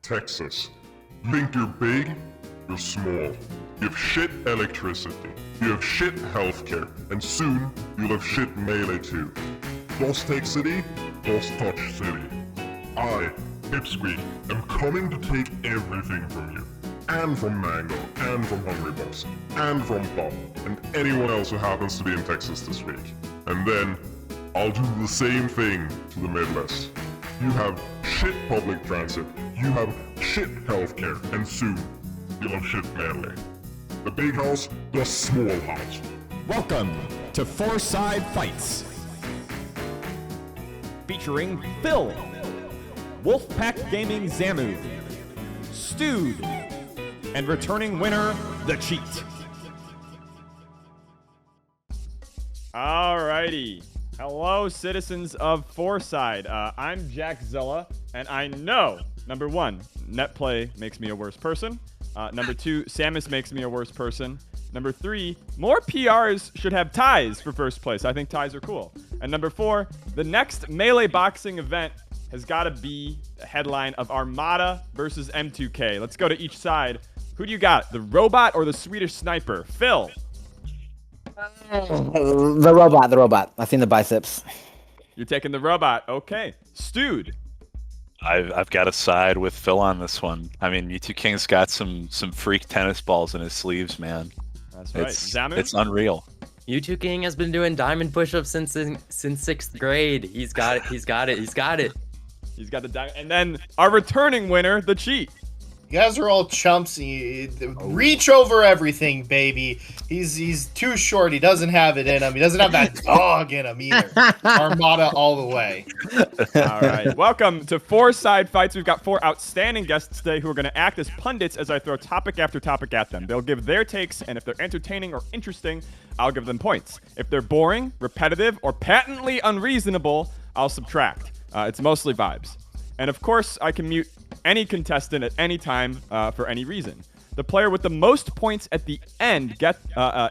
Texas. You think you're big? You're small. You have shit electricity. You have shit healthcare. And soon, you'll have shit melee too. Toxicity? Toxicity. I, Pipsqueak, am coming to take everything from you. And from Mango, and from Hungry Boss, and from Pop, and anyone else who happens to be in Texas this week. And then, I'll do the same thing to the Midwest. You have shit public transit, you have shit healthcare, and soon, you'll have shit melee. The big house, the small house. Welcome to Fourside Fights. Featuring Phil, Wolfpack Gaming Zamu, Stude, and returning winner, The Cheat. Alrighty. Hello, citizens of Foreside. I'm Jack Zilla, and I know, number one, netplay makes me a worse person. Number two, Samus makes me a worse person. Number three, more PRs should have ties for first place. I think ties are cool. And number four, the next melee boxing event has got to be the headline of Armada versus M2K. Let's go to each side. Who do you got, the robot or the Swedish sniper? Phil. The robot. I seen the biceps. You're taking the robot. Okay. Stude. I've got to side with Phil on this one. I mean, Mewtwo King's got some freak tennis balls in his sleeves, man. That's right. Zamu? It's unreal. Mewtwo King has been doing diamond push-ups since 6th grade. He's got it. He's got the diamond. And then our returning winner, The Cheat. You guys are all chumps. Reach over everything, baby. He's too short. He doesn't have it in him. He doesn't have that dog in him either. Armada all the way. All right. Welcome to Fourside Fights. We've got four outstanding guests today who are going to act as pundits as I throw topic after topic at them. They'll give their takes, and if they're entertaining or interesting, I'll give them points. If they're boring, repetitive, or patently unreasonable, I'll subtract. It's mostly vibes. And of course, I can mute any contestant at any time for any reason. The player with the most points at the end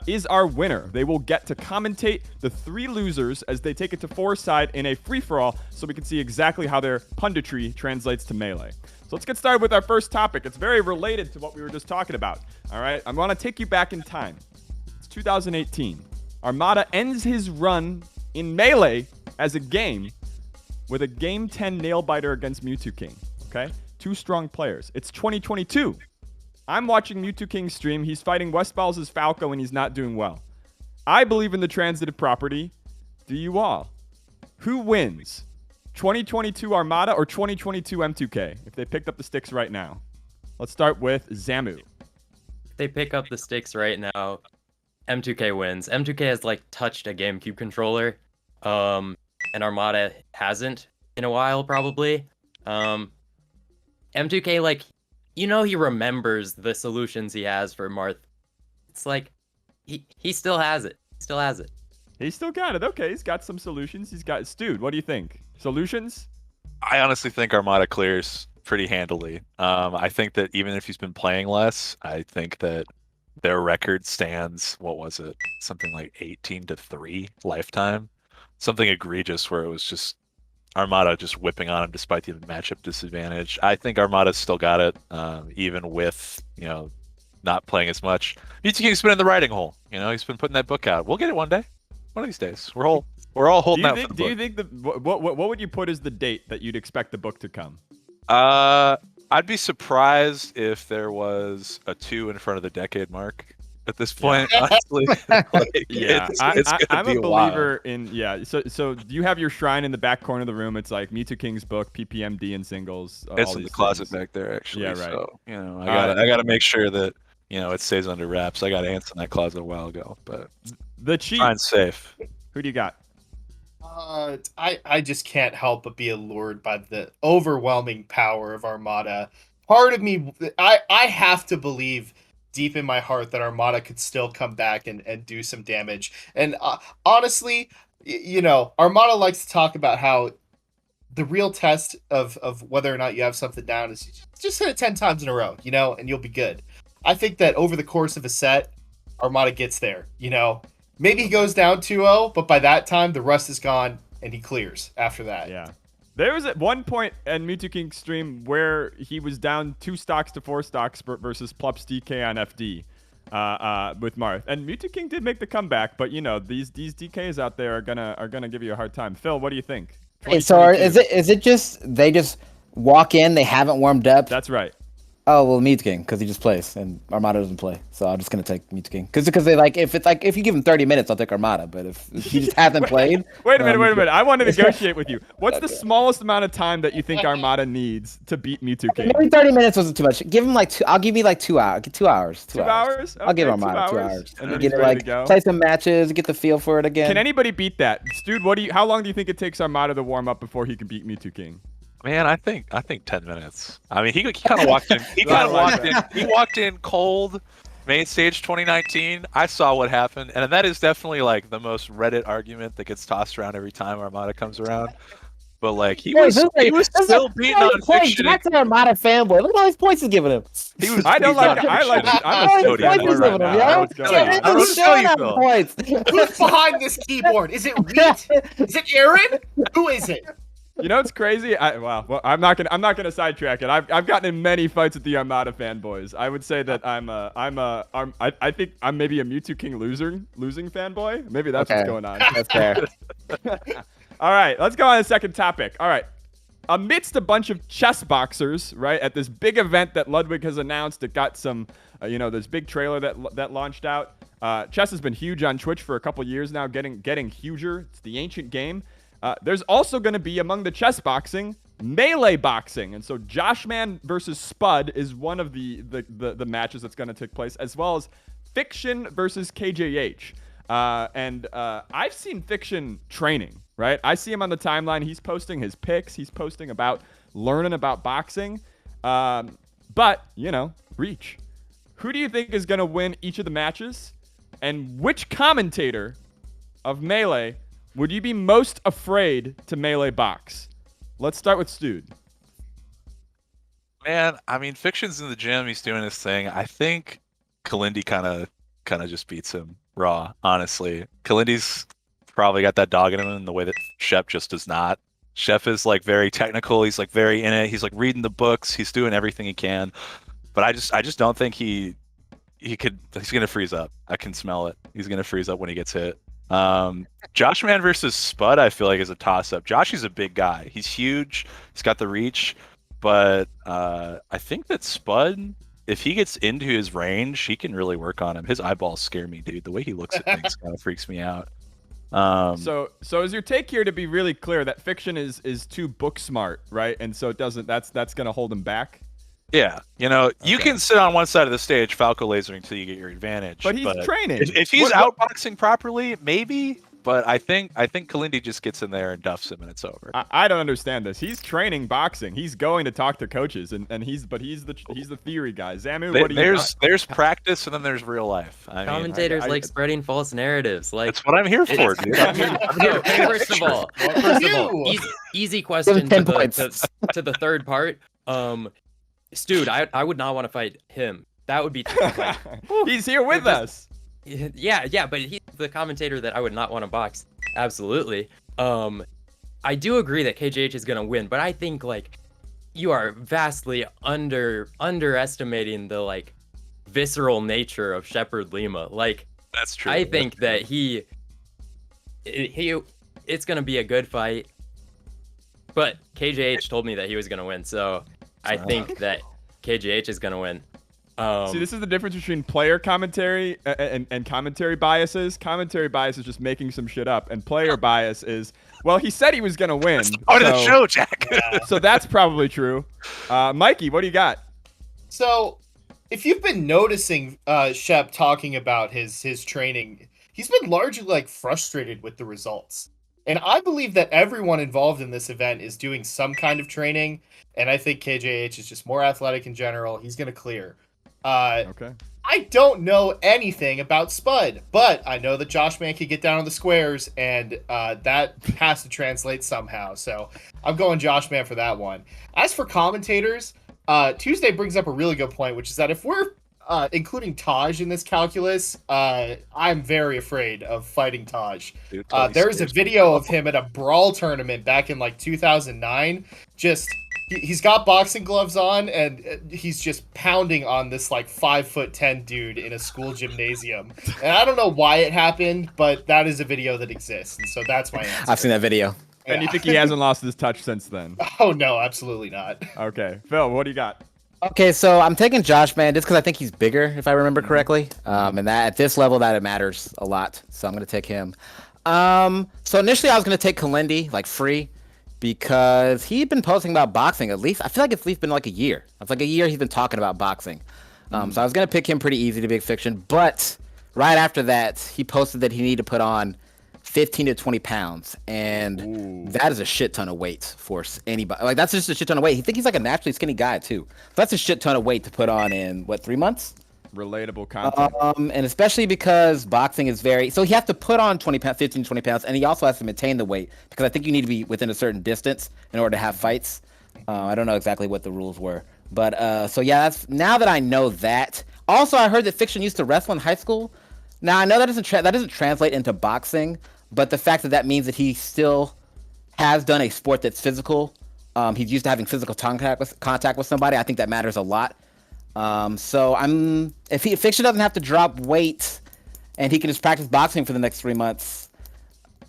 is our winner. They will get to commentate the three losers as they take it to Foreside in a free-for-all so we can see exactly how their punditry translates to Melee. So let's get started with our first topic. It's very related to what we were just talking about. All right, I want to take you back in time. It's 2018. Armada ends his run in Melee as a game with a Game 10 nail-biter against Mewtwo King, okay? Two strong players. It's 2022. I'm watching Mewtwo King stream. He's fighting Westfall's Falco, and he's not doing well. I believe in the transitive property. Do you all? Who wins? 2022 Armada or 2022 M2K, if they picked up the sticks right now? Let's start with Zamu. If they pick up the sticks right now, M2K wins. M2K has, touched a GameCube controller. And Armada hasn't in a while, probably. M2K, he remembers the solutions he has for Marth. It's he still has it. He still got it. Okay, he's got some solutions. He's got... Stude, what do you think? Solutions? I honestly think Armada clears pretty handily. I think that even if he's been playing less, I think that their record stands, what was it? Something like 18-3 lifetime. Something egregious where it was just Armada just whipping on him despite the matchup disadvantage. I think Armada's still got it, even with, not playing as much. Mewtwo King's been in the writing hole. He's been putting that book out. We'll get it one day. One of these days. We're all holding out for the book. Do you think what would you put as the date that you'd expect the book to come? I'd be surprised if there was a 2 in front of the decade mark. At this point, honestly, yeah, I'm a believer in So do you have your shrine in the back corner of the room? It's like Mewtwo King's book, PPMD and singles. It's in the closet back there, actually. Yeah, right. So I gotta make sure that it stays under wraps. I got ants in that closet a while ago, but The Cheat. Mine's safe. Who do you got? I just can't help but be allured by the overwhelming power of Armada. Part of me, I have to believe deep in my heart that Armada could still come back and do some damage. And honestly, Armada likes to talk about how the real test of whether or not you have something down is just hit it 10 times in a row, and you'll be good. I think that over the course of a set, Armada gets there, Maybe he goes down 2-0, but by that time, the rust is gone, and he clears after that. Yeah. There was at one point in Mewtwo King's stream where he was down 2 stocks to 4 stocks versus Plups DK on FD with Marth. And Mewtwo King did make the comeback, but you know, these DKs out there are gonna give you a hard time. Phil, what do you think? Hey, so is it just they just walk in, they haven't warmed up? That's right. Oh well, Mewtwo King, because he just plays and Armada doesn't play, so I'm just gonna take Mewtwo King. Because they if you give him 30 minutes, I'll take Armada. But if he just hasn't played, wait a minute. I want to negotiate with you. What's the smallest amount of time that you think Armada needs to beat Mewtwo King? Maybe 30 minutes wasn't too much. Give him like 2. I'll give you like 2 hours. 2 hours. 2 hours? I'll give Okay, Armada 2 2 hours. hours. And then Get he's it, ready to go. play some matches, get the feel for it again. Can anybody beat that? Stude, how long do you think it takes Armada to warm up before he can beat Mewtwo King? Man, I think 10 minutes. I mean, he kind of walked in. He walked in cold. Main stage 2019. I saw what happened, and that is definitely like the most Reddit argument that gets tossed around every time Armada comes around. But like he was still beating on Fiction. That's an Armada fanboy. Look at all these points he's giving him. He was. I don't like. I'm a Stude fanboy right now. Let's go. Who's behind this keyboard? Is it Wheat? Is it Aaron? Who is it? You know what's crazy? Well, I'm not gonna sidetrack it. I've gotten in many fights with the Armada fanboys. I would say that I think I'm maybe a Mewtwo King losing fanboy. Maybe that's what's going on. That's fair. All right, let's go on to the second topic. All right. Amidst a bunch of chess boxers, right, at this big event that Ludwig has announced, it got some, this big trailer that launched out. Chess has been huge on Twitch for a couple years now, getting huger. It's the ancient game. There's also going to be, among the chess boxing, melee boxing. And so Joshman versus Spud is one of the matches that's going to take place, as well as Fiction versus KJH. And I've seen Fiction training, right? I see him on the timeline. He's posting his picks. He's posting about learning about boxing. But, reach. Who do you think is going to win each of the matches? And which commentator of Melee would you be most afraid to Melee box? Let's start with Stude. Man, I mean, Fiction's in the gym. He's doing his thing. I think Kalindi kind of just beats him raw, honestly. Kalindi's probably got that dog in him in the way that Shep just does not. Shep is like very technical. He's like very in it. He's like reading the books. He's doing everything he can. But I just don't think he's gonna freeze up. I can smell it. He's gonna freeze up when he gets hit. Joshman versus Spud, I feel like is a toss-up. Josh is a big guy. He's huge. He's got the reach, but I think that Spud, if he gets into his range, he can really work on him. His eyeballs scare me, dude. The way he looks at things kind of freaks me out. So is your take here, to be really clear, that Fiction is too book smart, right? And so that's gonna hold him back? Yeah, you can sit on one side of the stage, Falco lasering until you get your advantage. But he's training. If he's outboxing properly, maybe. But I think Kalindi just gets in there and duffs him, and it's over. I don't understand this. He's training boxing. He's going to talk to coaches, and he's the theory guy. Zamu, what do you? There's practice, and then there's real life. Commentators like spreading false narratives. Like that's what I'm here for, dude. First of all, easy question to the third part. Stude, I would not want to fight him. That would be like, he's here with us. Yeah, but he's the commentator that I would not want to box. Absolutely. I do agree that KJH is gonna win, but I think like you are vastly underestimating the like visceral nature of Shepard Lima. Like that's true. I think that it's gonna be a good fight. But KJH told me that he was gonna win, so I think that KJH is gonna win. See, this is the difference between player commentary and commentary biases. Commentary bias is just making some shit up, and player bias is, well, he said he was gonna win. That's part of the show, Jack. So that's probably true. Mikey, what do you got? So, if you've been noticing Shep talking about his training, he's been largely like frustrated with the results. And I believe that everyone involved in this event is doing some kind of training, and I think KJH is just more athletic in general. He's going to clear. Okay. I don't know anything about Spud, but I know that Joshman can get down on the squares, and that has to translate somehow. So I'm going Joshman for that one. As for commentators, Tuesday brings up a really good point, which is that if we're including Taj in this calculus, I'm very afraid of fighting Taj. Dude, totally There's a scares me. video of him at a brawl tournament back in like 2009. Just he's got boxing gloves on and he's just pounding on this like 5'10" dude in a school gymnasium. And I don't know why it happened, but that is a video that exists, and so that's my answer. I've seen that video. And you Yeah. think he hasn't lost his touch since then? Oh no, absolutely not. Okay, Phil, what do you got? Okay, so I'm taking Josh, man, just because I think he's bigger, if I remember correctly. And that at this level, that it matters a lot. So I'm gonna take him. So initially, I was gonna take Kalindi, like free, because he'd been posting about boxing at least. I feel like it's at least been like a year. It's like a year he's been talking about boxing. So I was gonna pick him pretty easy to Big Fiction, but right after that, he posted that he needed to put on 15 to 20 pounds, and that is a shit ton of weight for anybody. Like, that's just a shit ton of weight. He think he's like a naturally skinny guy too. So that's a shit ton of weight to put on in what, 3 months? Relatable content. And especially because boxing is very, so he has to put on 20 pounds, 15 to 20 pounds, and he also has to maintain the weight because I think you need to be within a certain distance in order to have fights. I don't know exactly what the rules were, but so yeah, that's now that I know that. Also, I heard that Fiction used to wrestle in high school. Now I know that doesn't translate into boxing. But the fact that that means that he still has done a sport that's physical, he's used to having physical contact with somebody. I think that matters a lot. So if Fiction doesn't have to drop weight, and he can just practice boxing for the next 3 months,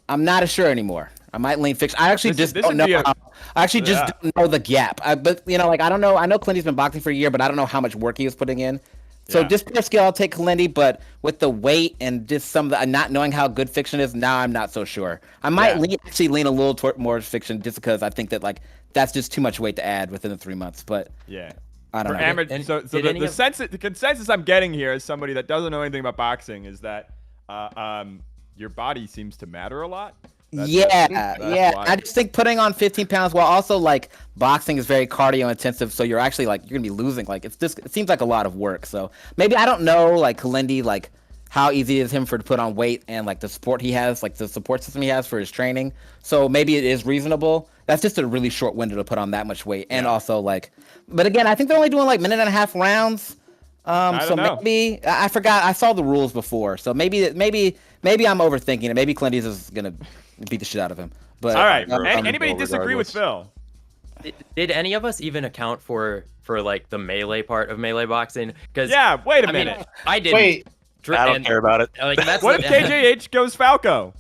I'm not as sure anymore. I might lean Fiction. I actually just don't know. I actually just don't know the gap. But you know, like I don't know. I know Clinty's been boxing for a year, but I don't know how much work he was putting in. So just pure skill, I'll take Kalindi, but with the weight and just some of the not knowing how good Fiction is, now I'm not so sure. I might lean a little more Fiction just because I think that like that's just too much weight to add within the 3 months. But yeah, I don't know. So the consensus I'm getting here as somebody that doesn't know anything about boxing is that your body seems to matter a lot. That's why. I just think putting on 15 pounds while also like boxing is very cardio intensive, so you're actually like you're gonna be losing. Like it seems like a lot of work. So maybe I don't know like Kalindi, like how easy it is him to put on weight and like the support he has, like the support system he has for his training. So maybe it is reasonable. That's just a really short window to put on that much weight, and also like, but again, I think they're only doing like 1.5 rounds. So maybe I forgot. I saw the rules before, so maybe I'm overthinking it. Maybe Clinty's is gonna beat the shit out of him. But all right, anybody disagree with Phil? Did any of us even account for like the melee part of melee boxing? Because wait a minute. I didn't. Wait, I don't care about it. Like, that's what if KJH goes Falco?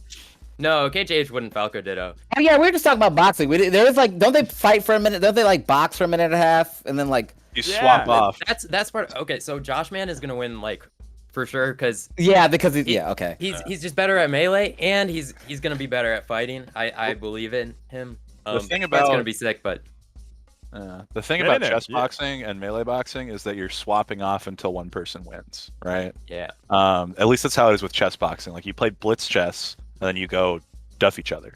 No, KJH wouldn't Falco Ditto. Oh yeah, we were just talking about boxing. There is like, don't they fight for a minute? Don't they like box for a minute and a half and then like you swap off? That's part. Okay, so Josh Man is gonna win like for sure because because he's just better at melee and he's gonna be better at fighting. I believe in him. The thing that's about gonna be sick, but the thing about chess boxing and melee boxing is that you're swapping off until one person wins, right? Yeah. At least that's how it is with chess boxing. Like you play blitz chess and then you go duff each other,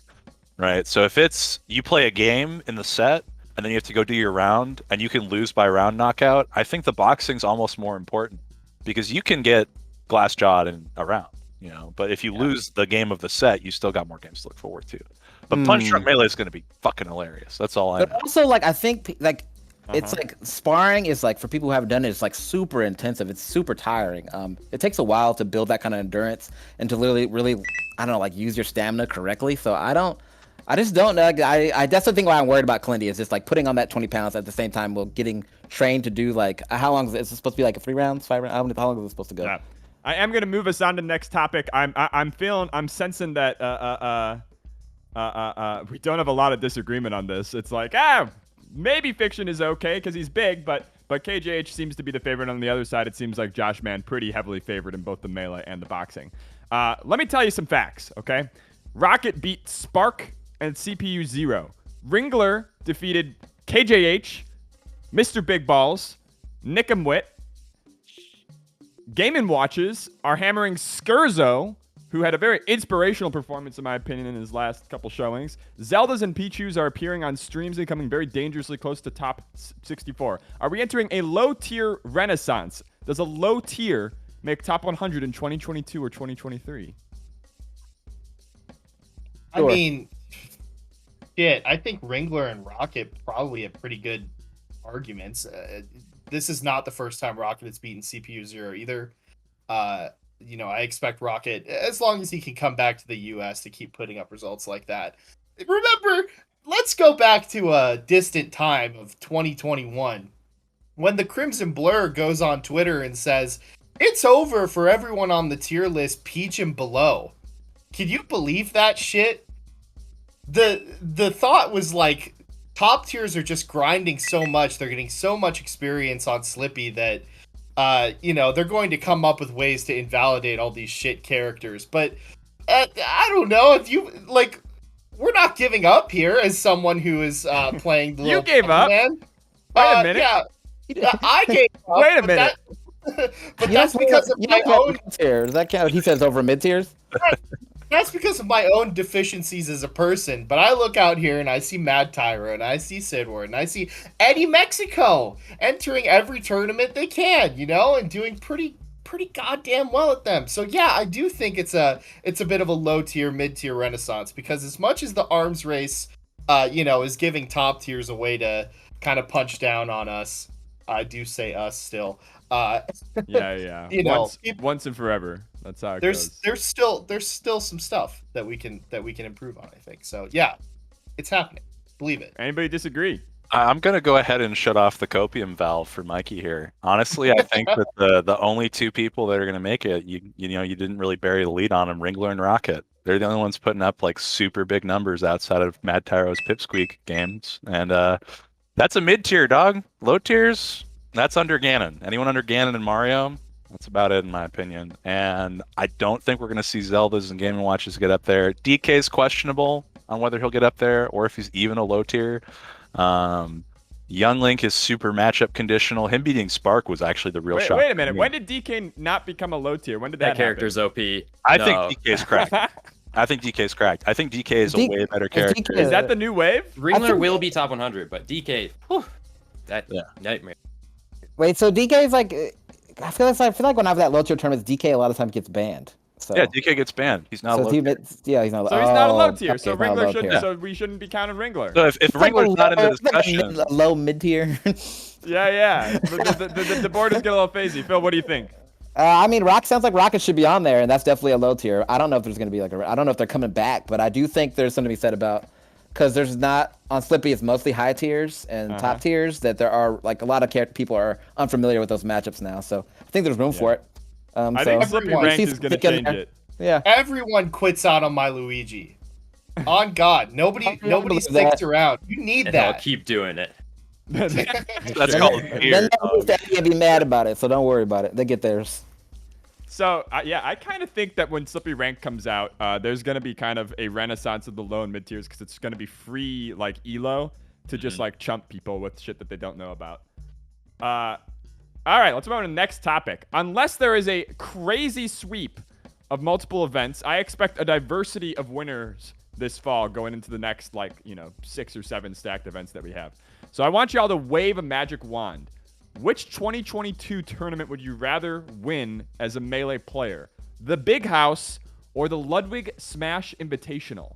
right? So if it's you play a game in the set and then you have to go do your round and you can lose by round knockout, I think the boxing's almost more important because you can get glass jawed in a round, you know. But if you lose the game of the set, you still got more games to look forward to. But punch drunk melee is going to be fucking hilarious. That's all I know. But also, like, I think like it's like sparring is like for people who haven't done it, it's like super intensive. It's super tiring. It takes a while to build that kind of endurance and to really, I don't know, like use your stamina correctly. So I just don't know. I that's the thing why I'm worried about Clinty is just like putting on that 20 pounds at the same time while getting trained to do like how long is it supposed to be, like 3 rounds, 5 rounds? How long is it supposed to go? Yeah. I am gonna move us on to the next topic. I'm sensing that we don't have a lot of disagreement on this. It's like maybe Fiction is okay because he's big, but KJH seems to be the favorite on the other side. It seems like Josh Man pretty heavily favored in both the melee and the boxing. Let me tell you some facts, okay? Rocket beat Spark and CPU 0. Ringler defeated KJH, Mr. Big Balls, Nickumwit. Game & Watches are hammering Skurzo, who had a very inspirational performance, in my opinion, in his last couple showings. Zeldas and Pichus are appearing on streams and coming very dangerously close to top 64. Are we entering a low-tier renaissance? Does a low tier make top 100 in 2022 or 2023? I mean, shit, I think Ringler and Rocket probably have pretty good arguments. this is not the first time Rocket has beaten CPU Zero either. You know, I expect Rocket, as long as he can come back to the US, to keep putting up results like that. Remember, let's go back to a distant time of 2021 when the Crimson Blur goes on Twitter and says, "It's over for everyone on the tier list Peach and below." Can you believe that shit? The thought was like, top tiers are just grinding so much, they're getting so much experience on Slippy that you know, they're going to come up with ways to invalidate all these shit characters. But I don't know if you like. We're not giving up here as someone who is playing the You gave up. Man. Wait a minute. Yeah, I gave up. Wait a minute. But that's because of my own. Tier. Does that count? He says over mid tiers. That's because of my own deficiencies as a person. But I look out here and I see Mad Tyra and I see Sidward and I see Eddie Mexico entering every tournament they can, you know, and doing pretty goddamn well at them. So yeah, I do think it's a bit of a low tier, mid tier renaissance, because as much as the arms race, you know, is giving top tiers a way to kind of punch down on us. I do say us still. Yeah. You know, once and forever. That's how it there's goes. there's still some stuff that we can improve on, I think. So yeah, it's happening. Believe it. Anybody disagree? I'm going to go ahead and shut off the copium valve for Mikey here. Honestly, I think that the only two people that are going to make it, you know, you didn't really bury the lead on them, Ringler and Rocket. They're the only ones putting up like super big numbers outside of Mad Tyro's Pipsqueak games. And that's a mid tier, dog. Low tiers, that's under Ganon. Anyone under Ganon and Mario, that's about it in my opinion. And I don't think we're going to see Zeldas and Game & Watches get up there. DK's questionable on whether he'll get up there or if he's even a low tier. Young Link is super matchup conditional. Him beating Spark was actually the real shock. Wait a minute. When did DK not become a low tier? When did that character's happen? OP. I No. think DK's cracked. I think DK's cracked. I think DK is a way better character. Is that the new wave? Ringler will be top 100, but DK, whew, that nightmare. Wait, so DK is like, I feel like when I have that low tier tournaments, DK a lot of times gets banned. So. Yeah, DK gets banned. He's not a low tier. Yeah, he's not. So he's not a low tier. Okay, So he's not a Ringler low shouldn't. tier. So we shouldn't be counting Ringler. So if Ringler's not in the discussion, low mid tier. Yeah. The board is getting a little phasey. Phil, what do you think? I mean, sounds like Rocket should be on there, and that's definitely a low tier. I don't know if there's going to be I don't know if they're coming back, but I do think there's something to be said about, because there's not, on Slippy, it's mostly high tiers and top tiers, that there are, like, a lot of people are unfamiliar with those matchups now, so I think there's room for it. I think Slippy ranked is going to change it. Yeah. Everyone quits out on my Luigi. On God, nobody sticks around. You need And that. I'll keep doing it. that's called Then they'll be mad about it, so don't worry about it. They get theirs. So, I kind of think that when Slippy Rank comes out, there's going to be kind of a renaissance of the low and mid tiers, because it's going to be free, like, elo to just, like, chump people with shit that they don't know about. All right, let's move on to the next topic. Unless there is a crazy sweep of multiple events, I expect a diversity of winners this fall going into the next, 6 or 7 stacked events that we have. So I want y'all to wave a magic wand. Which 2022 tournament would you rather win as a Melee player? The Big House or the Ludwig Smash Invitational?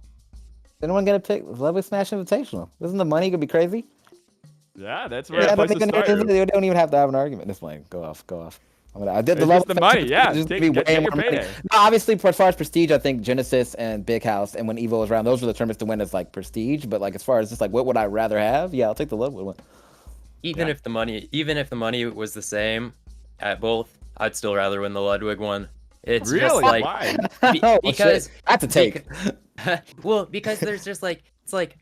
Anyone gonna pick Ludwig Smash Invitational? Isn't the money gonna be crazy? Yeah, that's where I place to start. They don't even have to have an argument. This lane, go off. I did It's just the money, yeah. Get your payday. No, obviously, as far as prestige, I think Genesis and Big House, and when Evo was around, those were the tournaments to win as like prestige. But like as far as just like what would I rather have? Yeah, I'll take the Ludwig one. Even if the money was the same at both, I'd still rather win the Ludwig one. It's Really? just like Why? because that's a take. well, because there's just like it's like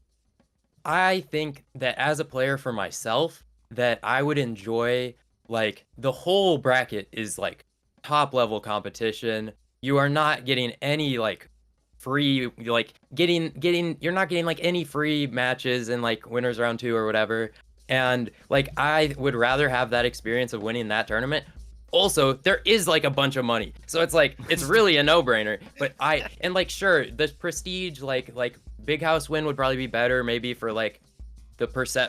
I think that as a player for myself that I would enjoy like the whole bracket is like top level competition. You are not getting any like free like you're not getting like any free matches in like winners round 2 or whatever. And like I would rather have that experience of winning that tournament. Also, there is like a bunch of money. So it's like it's really a no-brainer. But sure, the prestige like Big House win would probably be better maybe for like the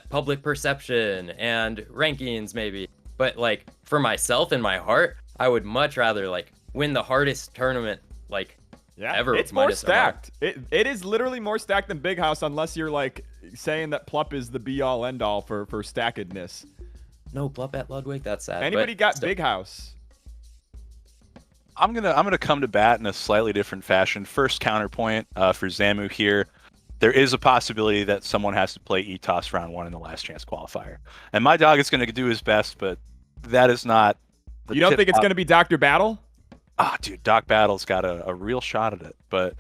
public perception and rankings maybe. But like for myself in my heart, I would much rather like win the hardest tournament like ever. It's more stacked. It is literally more stacked than Big House, unless you're like saying that Plup is the be all end all for stackedness. no bluff at Ludwig. That's sad. Anybody but got still. Big House? I'm gonna come to bat in a slightly different fashion. First counterpoint for Zamu here. There is a possibility that someone has to play ETOS round 1 in the last chance qualifier, and my dog is going to do his best, but that is not. You don't think it's going to be Dr. Battle? Ah, dude, Doc Battle's got a real shot at it, but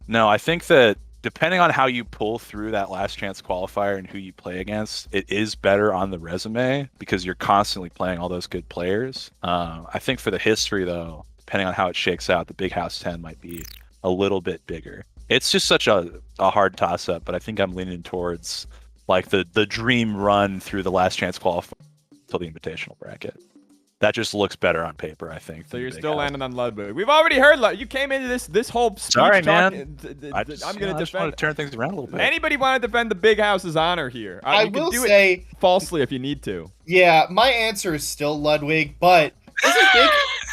no, I think that depending on how you pull through that last chance qualifier and who you play against, it is better on the resume because you're constantly playing all those good players. I think for the history though, depending on how it shakes out, the Big House 10 might be a little bit bigger. It's just such a hard toss-up, but I think I'm leaning towards like the dream run through the last chance qualifier till the invitational bracket. That just looks better on paper, I think. So you're still landing on Ludwig. We've already heard you came into this whole speech Sorry, man. I'm going to just defend. want to turn things around a little bit. Anybody want to defend the Big House's honor here? I you can will do say it falsely if you need to. Yeah, my answer is still Ludwig, but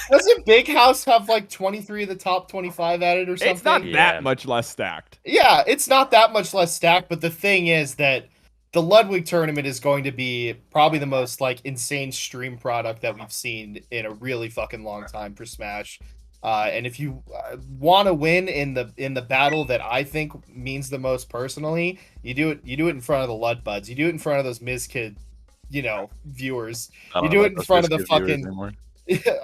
doesn't Big House have like 23 of the top 25 at it or something? It's not Yeah. that much less stacked. Yeah, it's not that much less stacked, but the thing is that the Ludwig tournament is going to be probably the most like insane stream product that we've seen in a really fucking long time for Smash. And if you want to win in the battle that I think means the most personally, you do it in front of the Ludbuds. You do it in front of those Mizkid, viewers. You do it in front of the fucking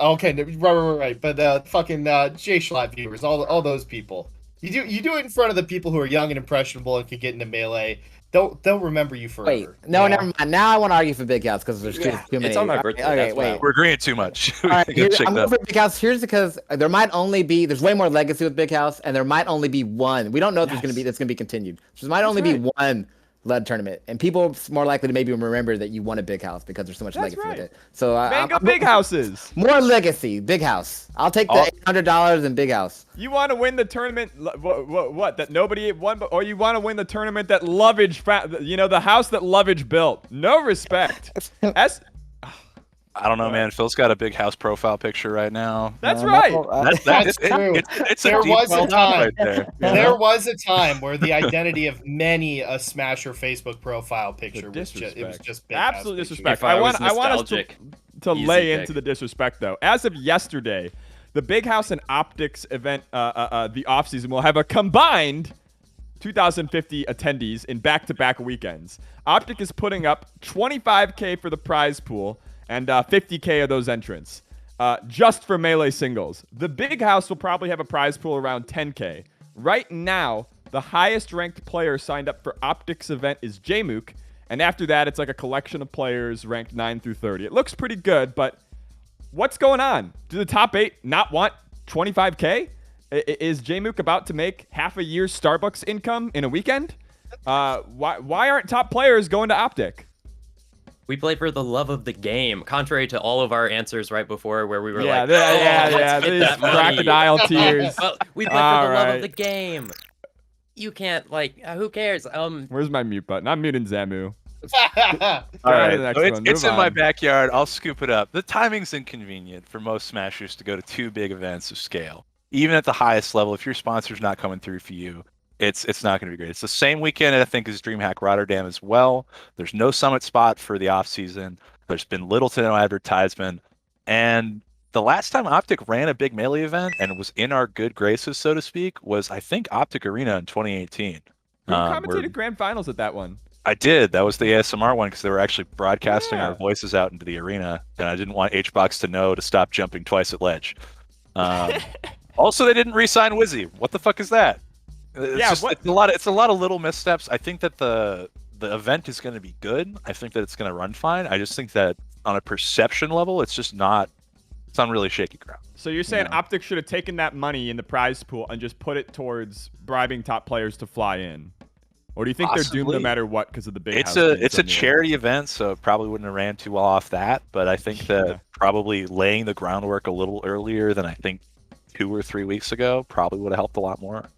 okay, right. But fucking J Schlatt viewers, all those people. You do it in front of the people who are young and impressionable and can get into Melee. They'll remember you forever. Wait, no, never mind. Now I want to argue for Big House because there's too many. It's on my birthday. Okay, that's wait. why. We're agreeing too much. All right, I'm going for Big House. Here's because there's way more legacy with Big House, and there might only be one. We don't know if that's going to be continued. So there might only be one LED tournament, and people are more likely to maybe remember that you won a Big House because there's so much legacy with it. So Mango Big Houses. More legacy, Big House. I'll take the $800 in Big House. You want to win the tournament? What? That nobody won, or you want to win the tournament that Lovage, the house that Lovage built? No respect. I don't know, man. Phil's got a Big House profile picture right now. That's right. That's true. There was a time. Right there. There was a time where the identity of many a Smasher Facebook profile picture was just Big absolute House disrespect. If I was want us nostalgic, to easy lay pick. into the disrespect though. As of yesterday, the Big House and Optics event, the offseason will have a combined 2,050 attendees in back-to-back weekends. Optic is putting up $25K for the prize pool and $50K of those entrants, just for Melee singles. The Big House will probably have a prize pool around $10K. Right now, the highest ranked player signed up for Optic's event is Jmook, and after that, it's like a collection of players ranked 9 through 30. It looks pretty good, but what's going on? Do the top 8 not want 25K? Is Jmook about to make half a year's Starbucks income in a weekend? Why aren't top players going to Optic? We play for the love of the game, contrary to all of our answers right before where we were Yeah, like, yeah, let's get these that money. crocodile tears. Well, we play for All the love right. of the game. You can't, who cares? Where's my mute button? I'm muting Zamu. picture. All Go right, to the next so one. it's Move in my on. backyard. I'll scoop it up. The timing's inconvenient for most Smashers to go to 2 big events of scale. Even at the highest level, if your sponsor's not coming through for you, it's not going to be great. It's the same weekend, I think, as DreamHack Rotterdam as well. There's no summit spot for the off season. There's been little to no advertisement. And the last time Optic ran a big Melee event and was in our good graces, so to speak, was, I think, Optic Arena in 2018. Who commentated grand finals at that one? I did. That was the ASMR one because they were actually broadcasting our voices out into the arena, and I didn't want HBox to know to stop jumping twice at ledge. Also, they didn't re-sign Wizzy. What the fuck is that? It's a lot of little missteps. I think that the event is going to be good. I think that it's going to run fine. I just think that on a perception level, it's just not. It's on really shaky ground. So you're saying Optic should have taken that money in the prize pool and just put it towards bribing top players to fly in? Or do you think they're doomed no matter what because of the big house? It's a charity event, so it probably wouldn't have ran too well off that. But I think that probably laying the groundwork a little earlier than I think 2 or 3 weeks ago probably would have helped a lot more.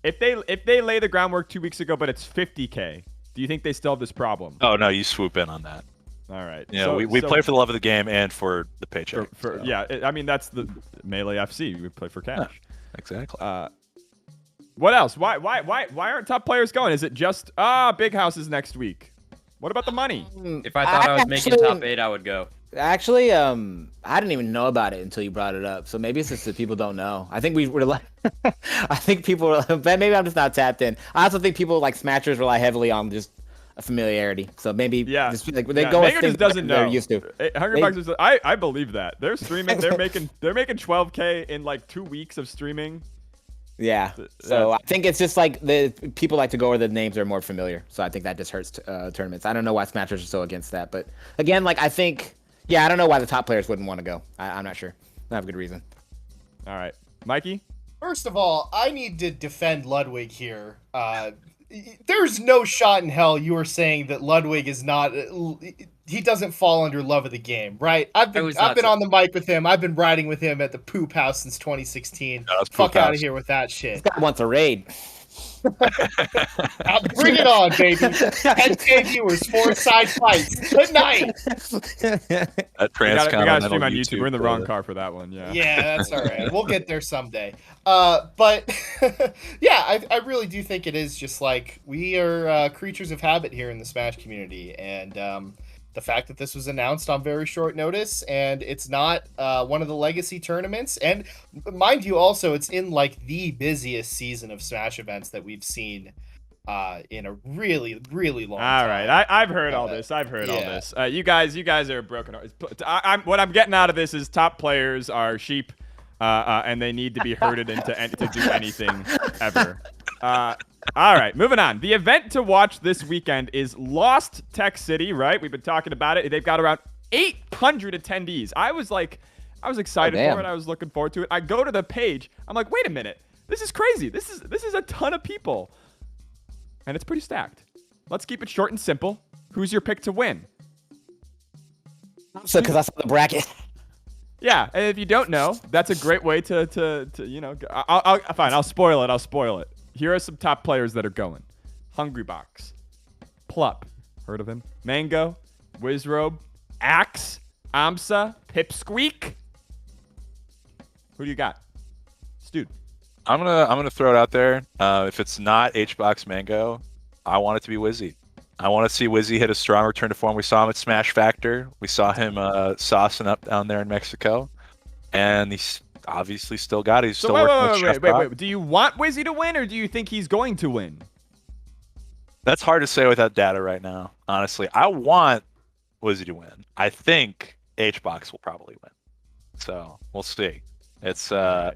If they lay the groundwork 2 weeks ago, but it's 50K, do you think they still have this problem? Oh no, you swoop in on that. All right. Yeah, we play for the love of the game and for the paycheck. I mean that's the Melee FC. We play for cash. Yeah, exactly. What else? Why aren't top players going? Is it just Big House is next week? What about the money? If I thought I was making top 8, I would go. Actually, I didn't even know about it until you brought it up. So maybe it's just that people don't know. I think we were like, I think people, but maybe I'm just not tapped in. I also think people like Smashers rely heavily on just a familiarity. So maybe just like they go. Mango just doesn't know. They're used to. Hungry Bucks is. I believe that they're streaming. They're making 12K in like 2 weeks of streaming. Yeah. So I think it's just like the people like to go where the names are more familiar. So I think that just hurts tournaments. I don't know why Smashers are so against that, but again, like I think, I don't know why the top players wouldn't want to go. I'm not sure. I have a good reason. All right, Mikey. First of all, I need to defend Ludwig here. There's no shot in hell you are saying that Ludwig is not. He doesn't fall under love of the game, right? I've been on the mic with him. I've been riding with him at the Poop House since 2016. Fuck out of here with that shit. This guy wants a raid. Bring it on, baby. 10K viewers, Fourside Fights. Good night. That We gotta stream on YouTube. We're in the wrong car for that one. Yeah. Yeah, that's all right. We'll get there someday. But yeah, I really do think it is just like we are creatures of habit here in the Smash community, and the fact that this was announced on very short notice and it's not one of the legacy tournaments, and mind you, also it's in like the busiest season of Smash events that we've seen in a really, really long time. All right, I've heard all this. I've heard all this. You guys are broken. What I'm getting out of this is top players are sheep, and they need to be herded to do anything ever. All right, moving on. The event to watch this weekend is Lost Tech City, right? We've been talking about it. They've got around 800 attendees. I was excited for it. I was looking forward to it. I go to the page. I'm like, wait a minute. This is crazy. This is a ton of people. And it's pretty stacked. Let's keep it short and simple. Who's your pick to win? So, because I saw the bracket. Yeah, and if you don't know, that's a great way to you know. Fine. I'll spoil it. Here are some top players that are going. Hungrybox, Plup, heard of him? Mango, Wizrobe, Axe, Amsa, Pipsqueak. Who do you got? Stude. I'm gonna throw it out there. If it's not HBox Mango, I want it to be Wizzy. I want to see Wizzy hit a strong return to form. We saw him at Smash Factor. We saw him saucing up down there in Mexico, and he's obviously still got it. He's still working. Wait. Do you want Wizzy to win, or do you think he's going to win? That's hard to say without data right now. Honestly, I want Wizzy to win. I think HBox will probably win. So we'll see. It's the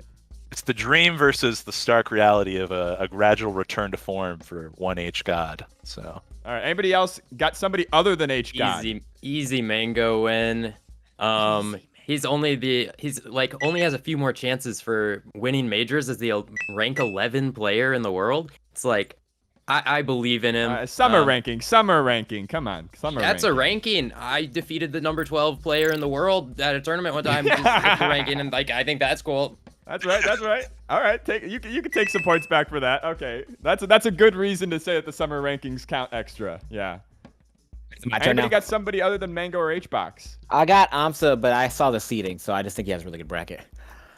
dream versus the stark reality of a gradual return to form for one H God. So. All right. Anybody else got somebody other than H God? Easy Mango win. He's only has a few more chances for winning majors as the rank 11 player in the world. It's like I believe in him. Summer ranking. Come on. That's a ranking. I defeated the number 12 player in the world at a tournament one time. Ranking, and I think that's cool. That's right. All right, you can take some points back for that. Okay, that's a good reason to say that the summer rankings count extra. Yeah. Anybody got somebody other than Mango or HBox? I got Amsa, but I saw the seating, so I just think he has a really good bracket.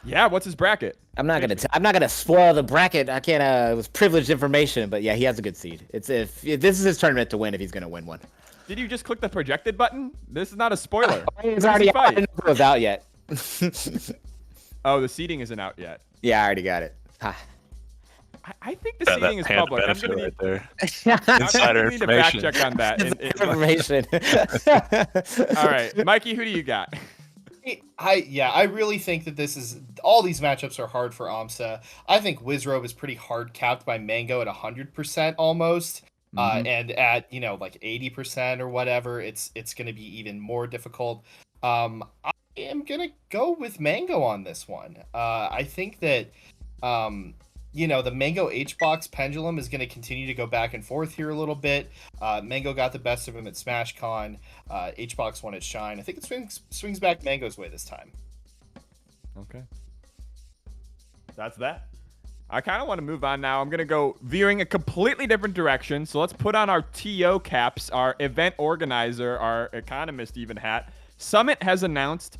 Yeah, what's his bracket? I'm not gonna spoil the bracket. I can't. It was privileged information, but yeah, he has a good seed. It's if this is his tournament to win if he's gonna win one. Did you just click the projected button? This is not a spoiler. It's already out. I didn't know it was out yet. Oh, the seating isn't out yet. Yeah, I already got it. I think the seating is public. I'm gonna need there. Insider information. Need a fact check on that. Information. All right, Mikey, who do you got? I really think that all these matchups are hard for Amsa. I think Wizrobe is pretty hard capped by Mango at 100% almost. And at like 80% or whatever, it's gonna be even more difficult. I am gonna go with Mango on this one. I think that the Mango HBox pendulum is going to continue to go back and forth here a little bit. Mango got the best of him at SmashCon. HBox won at Shine. I think it swings back Mango's way this time. Okay. That's that. I kind of want to move on now. I'm going to go veering a completely different direction. So let's put on our TO caps, our event organizer, our economist even hat. Summit has announced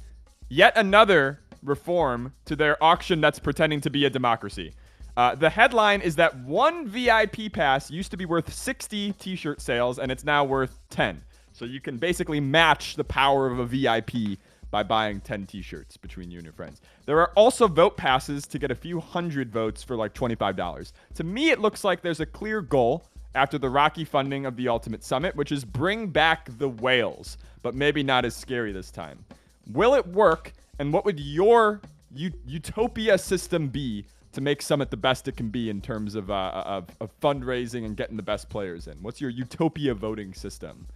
yet another reform to their auction that's pretending to be a democracy. The headline is that one VIP pass used to be worth 60 t-shirt sales, and it's now worth 10. So you can basically match the power of a VIP by buying 10 t-shirts between you and your friends. There are also vote passes to get a few hundred votes for like $25. To me, it looks like there's a clear goal after the rocky funding of the Ultimate Summit, which is bring back the whales, but maybe not as scary this time. Will it work? And what would your utopia system be to make Summit the best it can be in terms of fundraising and getting the best players in? What's your utopia voting system?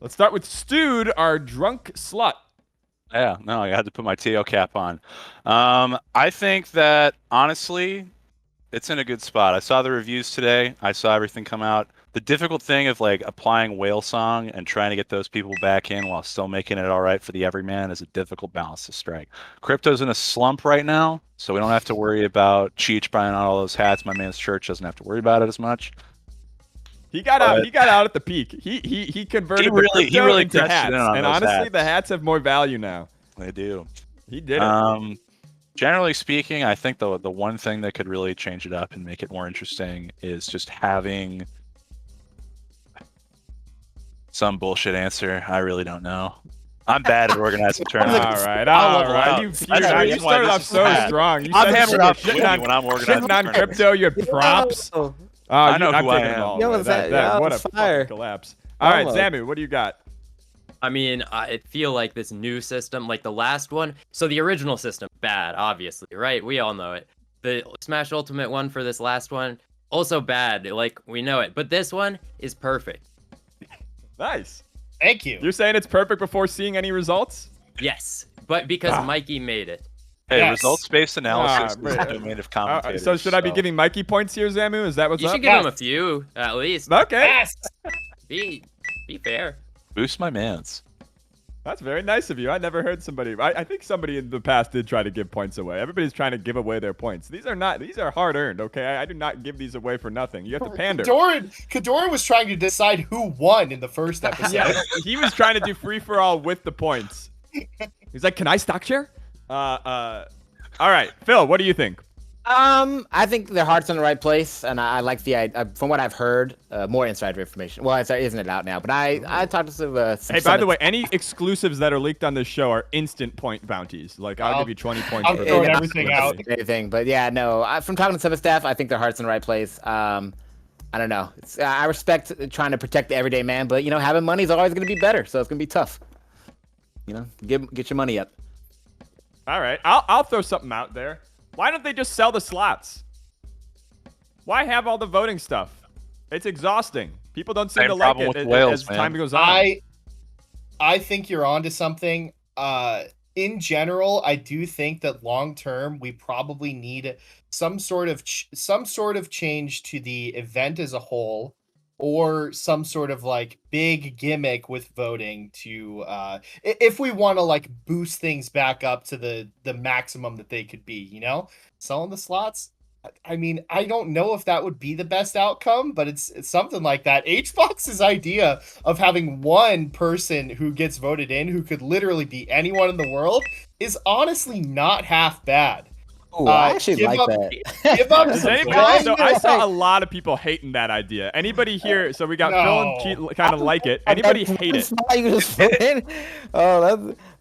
Let's start with Stude, our drunk slut. Yeah, no, I had to put my TO cap on. I think that, honestly, it's in a good spot. I saw the reviews today. I saw everything come out. The difficult thing of like applying Whale Song and trying to get those people back in while still making it all right for the everyman is a difficult balance to strike. Crypto's in a slump right now, so we don't have to worry about Cheech buying all those hats. My man's church doesn't have to worry about it as much. He got out. He got out at the peak. He converted the crypto into hats, and honestly, the hats have more value now. They do. He did it. Generally speaking, I think the one thing that could really change it up and make it more interesting is just having some bullshit answer. I really don't know. I'm bad at organizing tournaments. All right. You started off so strong. I'm hammering off shitting when I'm organizing on crypto. You have props. I know who I am. What a fucking collapse. All right, Zamu, what do you got? I mean, I feel like this new system, like the last one. So the original system, bad, obviously, right? We all know it. The Smash Ultimate one for this last one, also bad. Like, we know it. But this one is perfect. Nice. Thank you. You're saying it's perfect before seeing any results? Yes, but because Mikey made it. Hey, Yes. results-based analysis is the domain of commentators. So should I be giving Mikey points here, Zamu? Is that what's You up? should give him a few, at least. Okay. Yes. Be fair. Boost my mans. That's very nice of you. I never heard somebody. I think somebody in the past did try to give points away. Everybody's trying to give away their points. These are hard earned. Okay, I do not give these away for nothing. You have to pander. Kadora was trying to decide who won in the first episode. Yeah, he was trying to do free for all with the points. He's like, "Can I stock share?" All right, Phil, what do you think? I think their heart's in the right place, and I like the from what I've heard, more insider information. Well, isn't it out now? But I talked to some. Hey, by the way, any exclusives that are leaked on this show are instant point bounties. Like, I'll give you 20 points. I'm throwing everything out. Anything, but yeah, no. From talking to some of the staff, I think their heart's in the right place. I don't know. I respect trying to protect the everyday man, but having money is always going to be better. So it's going to be tough. Get your money up. All right, I'll throw something out there. Why don't they just sell the slots? Why have all the voting stuff? It's exhausting. People don't seem to like it as time goes on. I think you're onto something. In general, I do think that long term we probably need some sort of change to the event as a whole, or some sort of like big gimmick with voting to if we want to like boost things back up to the maximum that they could be, selling the slots. I mean, I don't know if that would be the best outcome, but it's something like that. HBox's idea of having one person who gets voted in who could literally be anyone in the world is honestly not half bad. Oh, I actually like that. Give up so I saw a lot of people hating that idea. Anybody here? So we got Phil and Cheat kind of like it. Anybody hate it?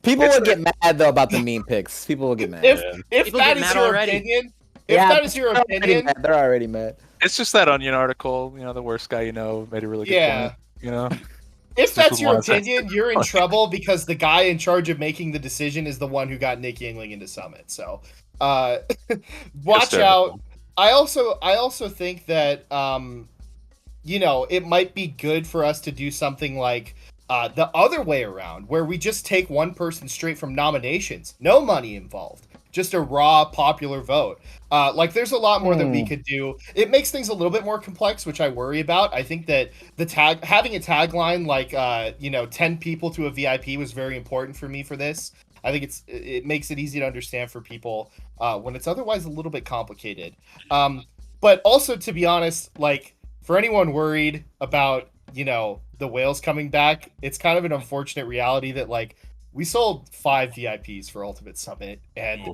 People would get mad though about the meme picks. People will get mad. If that is your opinion, that is your opinion, they're already mad. It's just that Onion article. The worst guy made a really good point. If that's your opinion, you're in trouble because the guy in charge of making the decision is the one who got Nick Yingling into Summit. So. Watch out. I also think that it might be good for us to do something like the other way around, where we just take one person straight from nominations, no money involved, just a raw popular vote. There's a lot more that we could do. It makes things a little bit more complex, which I worry about. I think that having a tagline like 10 people to a VIP was very important for me for this. I think it makes it easy to understand for people when it's otherwise a little bit complicated. But also, to be honest, for anyone worried about, the whales coming back, it's kind of an unfortunate reality that we sold 5 VIPs for Ultimate Summit, and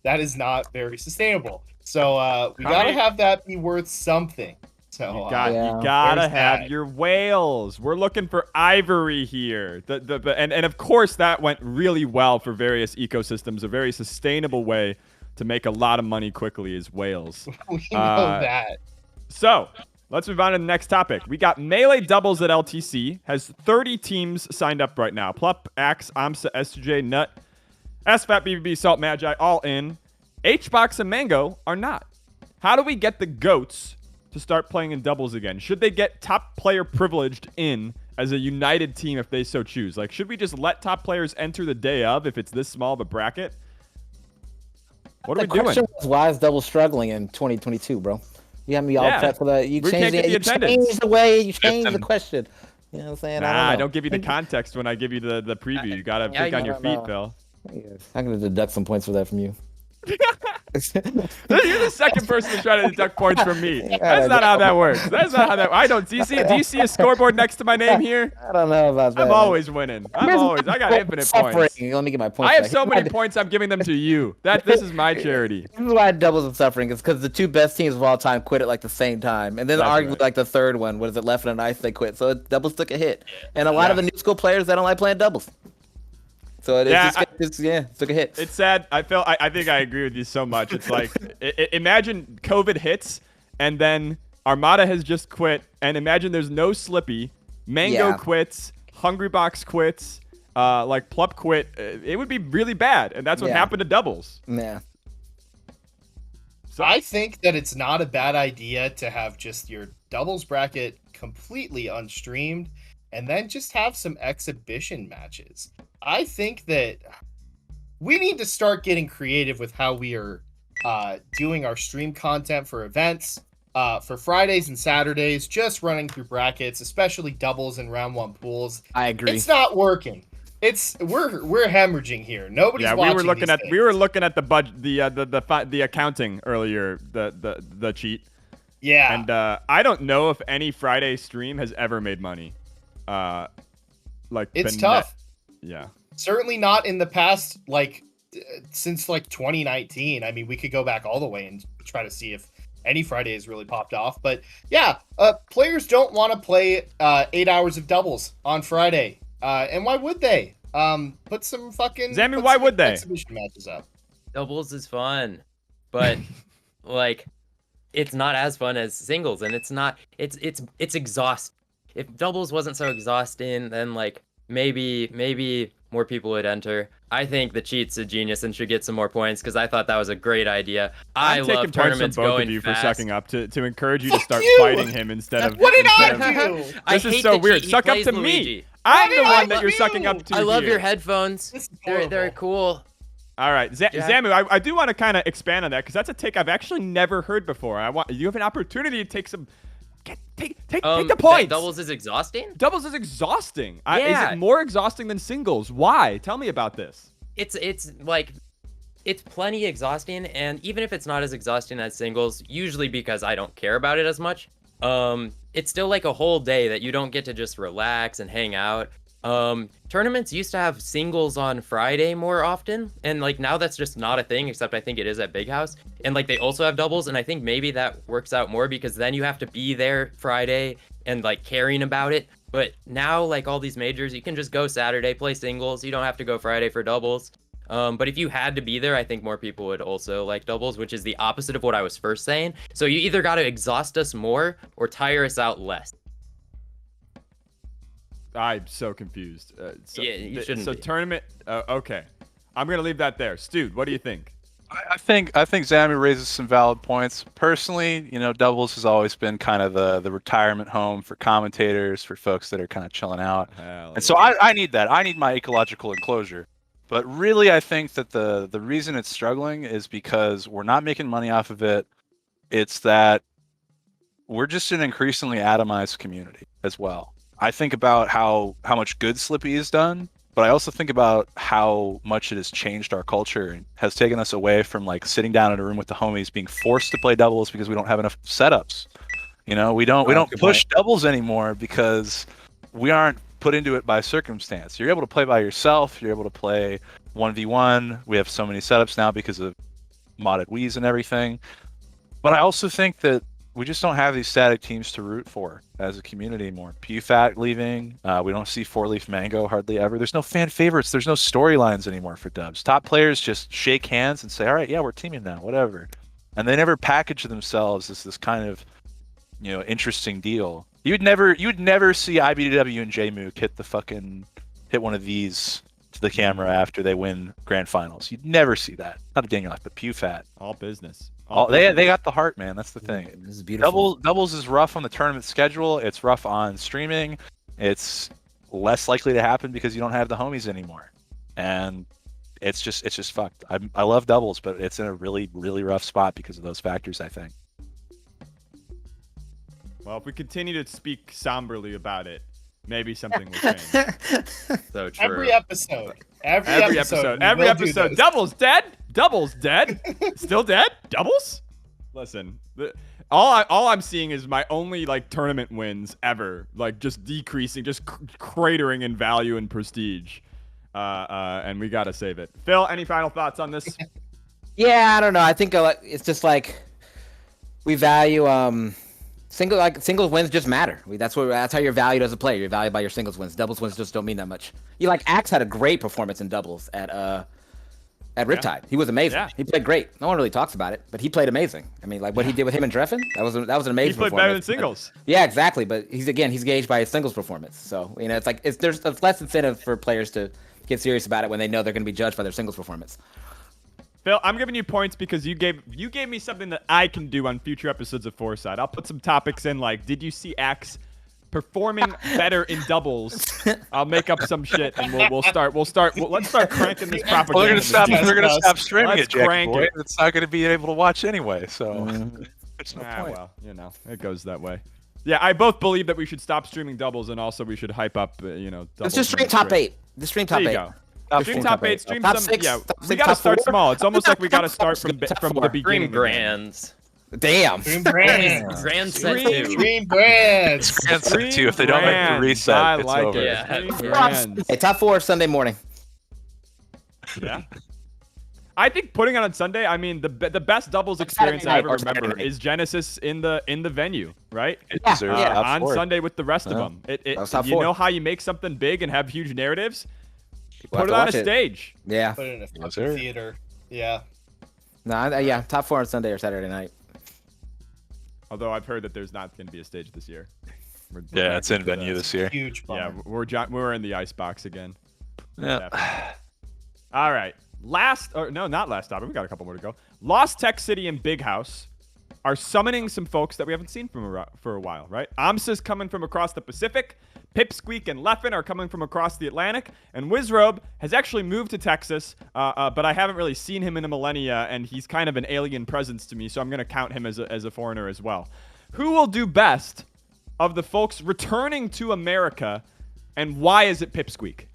that is not very sustainable. So we gotta have that be worth something. So You gotta have your whales. We're looking for ivory here. And of course that went really well for various ecosystems. A very sustainable way to make a lot of money quickly is whales. We know that. So let's move on to the next topic. We got Melee doubles at LTC. Has 30 teams signed up right now. Plup, Axe, AMSA, S2J, Nut, Sfat, BBB, Salt, Magi, all in. HBox and Mango are not. How do we get the GOATs to start playing in doubles again? Should they get top player privileged in as a united team if they so choose? Like, should we just let top players enter the day of if it's this small of a bracket? What are we doing? The question was, why is doubles struggling in 2022, bro? You have me all prepped for that. You changed the way you changed the question. You know what I'm saying? I don't give you the context when I give you the preview. You gotta think on your feet, Phil. I'm gonna deduct some points for that from you. You're the second person to try to deduct points from me. That's not how that works. That's not how that. I don't. Do you see a scoreboard next to my name here? I don't know about that. I'm always winning. I got infinite points. Let me get my points. I have so many points. I'm giving them to you. This is my charity. This is why doubles are suffering. Is because the 2 best teams of all time quit at like the same time, and then arguably like the third one, what is it, Left and Ice, they quit. So doubles took a hit, and a lot of the new school players they don't like playing doubles. So it took a hit. It's sad. I think I agree with you so much. It's like imagine COVID hits and then Armada has just quit, and imagine there's no Slippy, Mango quits, Hungrybox quits, like Plup quit. It would be really bad, and that's what happened to doubles. Yeah. So I think that it's not a bad idea to have just your doubles bracket completely unstreamed, and then just have some exhibition matches. I think that we need to start getting creative with how we are doing our stream content for events, for Fridays and Saturdays, just running through brackets, especially doubles and round 1 pools. I agree. It's not working. We're hemorrhaging here. Nobody's watching. We were looking at the budget, the accounting earlier, the cheat. Yeah. And I don't know if any Friday stream has ever made money. It's tough. Yeah. Certainly not in the past, since 2019. I mean, we could go back all the way and try to see if any Friday has really popped off. But yeah, players don't want to play 8 hours of doubles on Friday. And why would they? Put some fucking Zamu, why would they? Exhibition matches up. Doubles is fun, but it's not as fun as singles, and it's exhausting. If doubles wasn't so exhausting, then maybe more people would enter. I think the cheat's a genius and should get some more points because I thought that was a great idea. I love tournaments both going of you fast. for sucking up to encourage you to start fighting him instead of. What did I do? This is so weird. Suck up to me. I'm the one that you're sucking up to. I love here. your headphones. They're cool. All right, Zamu, I do want to kind of expand on that because that's a take I've actually never heard before. You have an opportunity to take some. Take the points. Doubles is exhausting? Doubles is exhausting. Yeah. Is it more exhausting than singles? Why? Tell me about this. It's plenty exhausting, and even if it's not as exhausting as singles, usually because I don't care about it as much, it's still like a whole day that you don't get to just relax and hang out. Tournaments used to have singles on Friday more often, and now that's just not a thing, except I think it is at Big House. And they also have doubles, and I think maybe that works out more because then you have to be there Friday and caring about it. But now all these majors, you can just go Saturday, play singles. You don't have to go Friday for doubles. But if you had to be there, I think more people would also like doubles, which is the opposite of what I was first saying. So you either got to exhaust us more or tire us out less. I'm so confused. You shouldn't be. Tournament. Okay, I'm gonna leave that there. Stude, what do you think? I think Zamu raises some valid points. Personally, doubles has always been kind of the retirement home for commentators, for folks that are kind of chilling out. So I need that. I need my ecological enclosure. But really, I think that the reason it's struggling is because we're not making money off of it. It's that we're just an increasingly atomized community as well. I think about how much good Slippy has done, but I also think about how much it has changed our culture and has taken us away from sitting down in a room with the homies, being forced to play doubles because we don't have enough setups. We don't push doubles anymore because we aren't put into it by circumstance. You're able to play by yourself. You're able to play 1v1. We have so many setups now because of modded Wii's and everything. But I also think that we just don't have these static teams to root for as a community anymore. PewFat leaving. We don't see Four Leaf Mango hardly ever. There's no fan favorites. There's no storylines anymore for dubs. Top players just shake hands and say, all right, yeah, we're teaming now, whatever. And they never package themselves as this kind of, interesting deal. You'd never see IBDW and JMook hit one of these to the camera after they win grand finals. You'd never see that. Not a Daniel, but PewFat. All business. They got the heart, man. That's the thing. This is beautiful. Doubles is rough on the tournament schedule. It's rough on streaming. It's less likely to happen because you don't have the homies anymore, and it's just fucked. I love doubles, but it's in a really, really rough spot because of those factors, I think. Well, if we continue to speak somberly about it, maybe something will change. So true. Every episode. Every episode. Doubles dead. Doubles dead. Still dead. Doubles. Listen, all I'm seeing is my only tournament wins ever, just decreasing, just cratering in value and prestige. And we gotta save it. Phil, any final thoughts on this? Yeah, I don't know. I think it's just we value singles wins just matter. That's how you're valued as a player. You're valued by your singles wins. Doubles wins just don't mean that much. Axe had a great performance in doubles at Riptide. Yeah. He was amazing. Yeah. He played great. No one really talks about it, but he played amazing. I mean, what he did with him and Dreffen, that was an amazing performance. He played better than singles. Yeah, exactly. But he's gauged by his singles performance. So there's less incentive for players to get serious about it when they know they're going to be judged by their singles performance. Phil, I'm giving you points because you gave me something that I can do on future episodes of Foreside. I'll put some topics in did you see Axe performing better in doubles? I'll make up some shit and let's start cranking this propaganda. We're gonna stop streaming it, Jack Boy. It's not gonna be able to watch anyway, so there's no point. Well, it goes that way. Yeah, I both believe that we should stop streaming doubles and also we should hype up, doubles. Let's just stream top 8. Just stream top 8. There you go. Stream top 8, stream top some. 6, yeah, we gotta start small. It's almost like we gotta start from the beginning. Grands. Damn. Dream Brands. Grand set 2. Dream Brands. Grand set 2. If they don't make the reset, I it's like over. it. Hey, top 4 Sunday morning. Yeah. I think putting it on Sunday. I mean, the best doubles experience I ever remember is Genesis in the venue, right? On Sunday with the rest of them. You know how you make something big and have huge narratives? Put it on a stage. Yeah. Put it in a theater. Yeah. No, top 4 on Sunday or Saturday night. Although I've heard that there's not going to be a stage this year. Yeah, it's in venue this year. Huge bummer. Yeah, we're in the icebox again. Yeah. All right. Not last topic. We got a couple more to go. Lost Tech City and Big House are summoning some folks that we haven't seen for a while, right? Amsa's coming from across the Pacific. Pipsqueak and Leffen are coming from across the Atlantic. And Wizrobe has actually moved to Texas, but I haven't really seen him in a millennia, and he's kind of an alien presence to me, so I'm going to count him as a foreigner as well. Who will do best of the folks returning to America, and why is it Pipsqueak?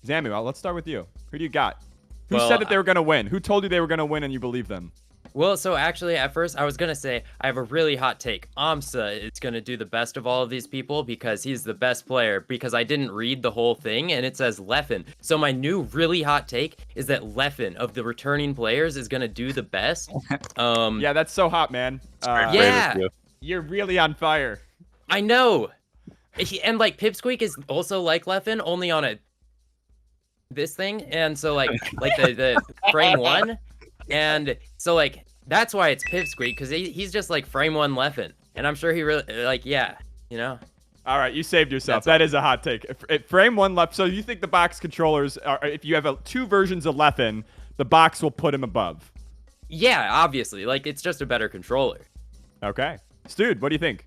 Zamu, let's start with you. Who do you got? Who said that they were going to win? Who told you they were going to win and you believe them? Well, so actually, at first, I was going to say I have a really hot take. Amsa is going to do the best of all of these people because he's the best player, because I didn't read the whole thing, and it says Leffen. So my new really hot take is that Leffen, of the returning players, is going to do the best. Yeah, that's so hot, man. Yeah. You're really on fire. I know. And, Pipsqueak is also like Leffen, only on this thing, and so, the frame 1. And so, that's why it's Pipsqueak, because he's just, frame 1 Leffen. And I'm sure he really, All right, you saved yourself. That is a hot take. Frame 1 left. So you think the box controllers, if you have 2 versions of Leffen, the box will put him above? Yeah, obviously. It's just a better controller. Okay. Stude, what do you think?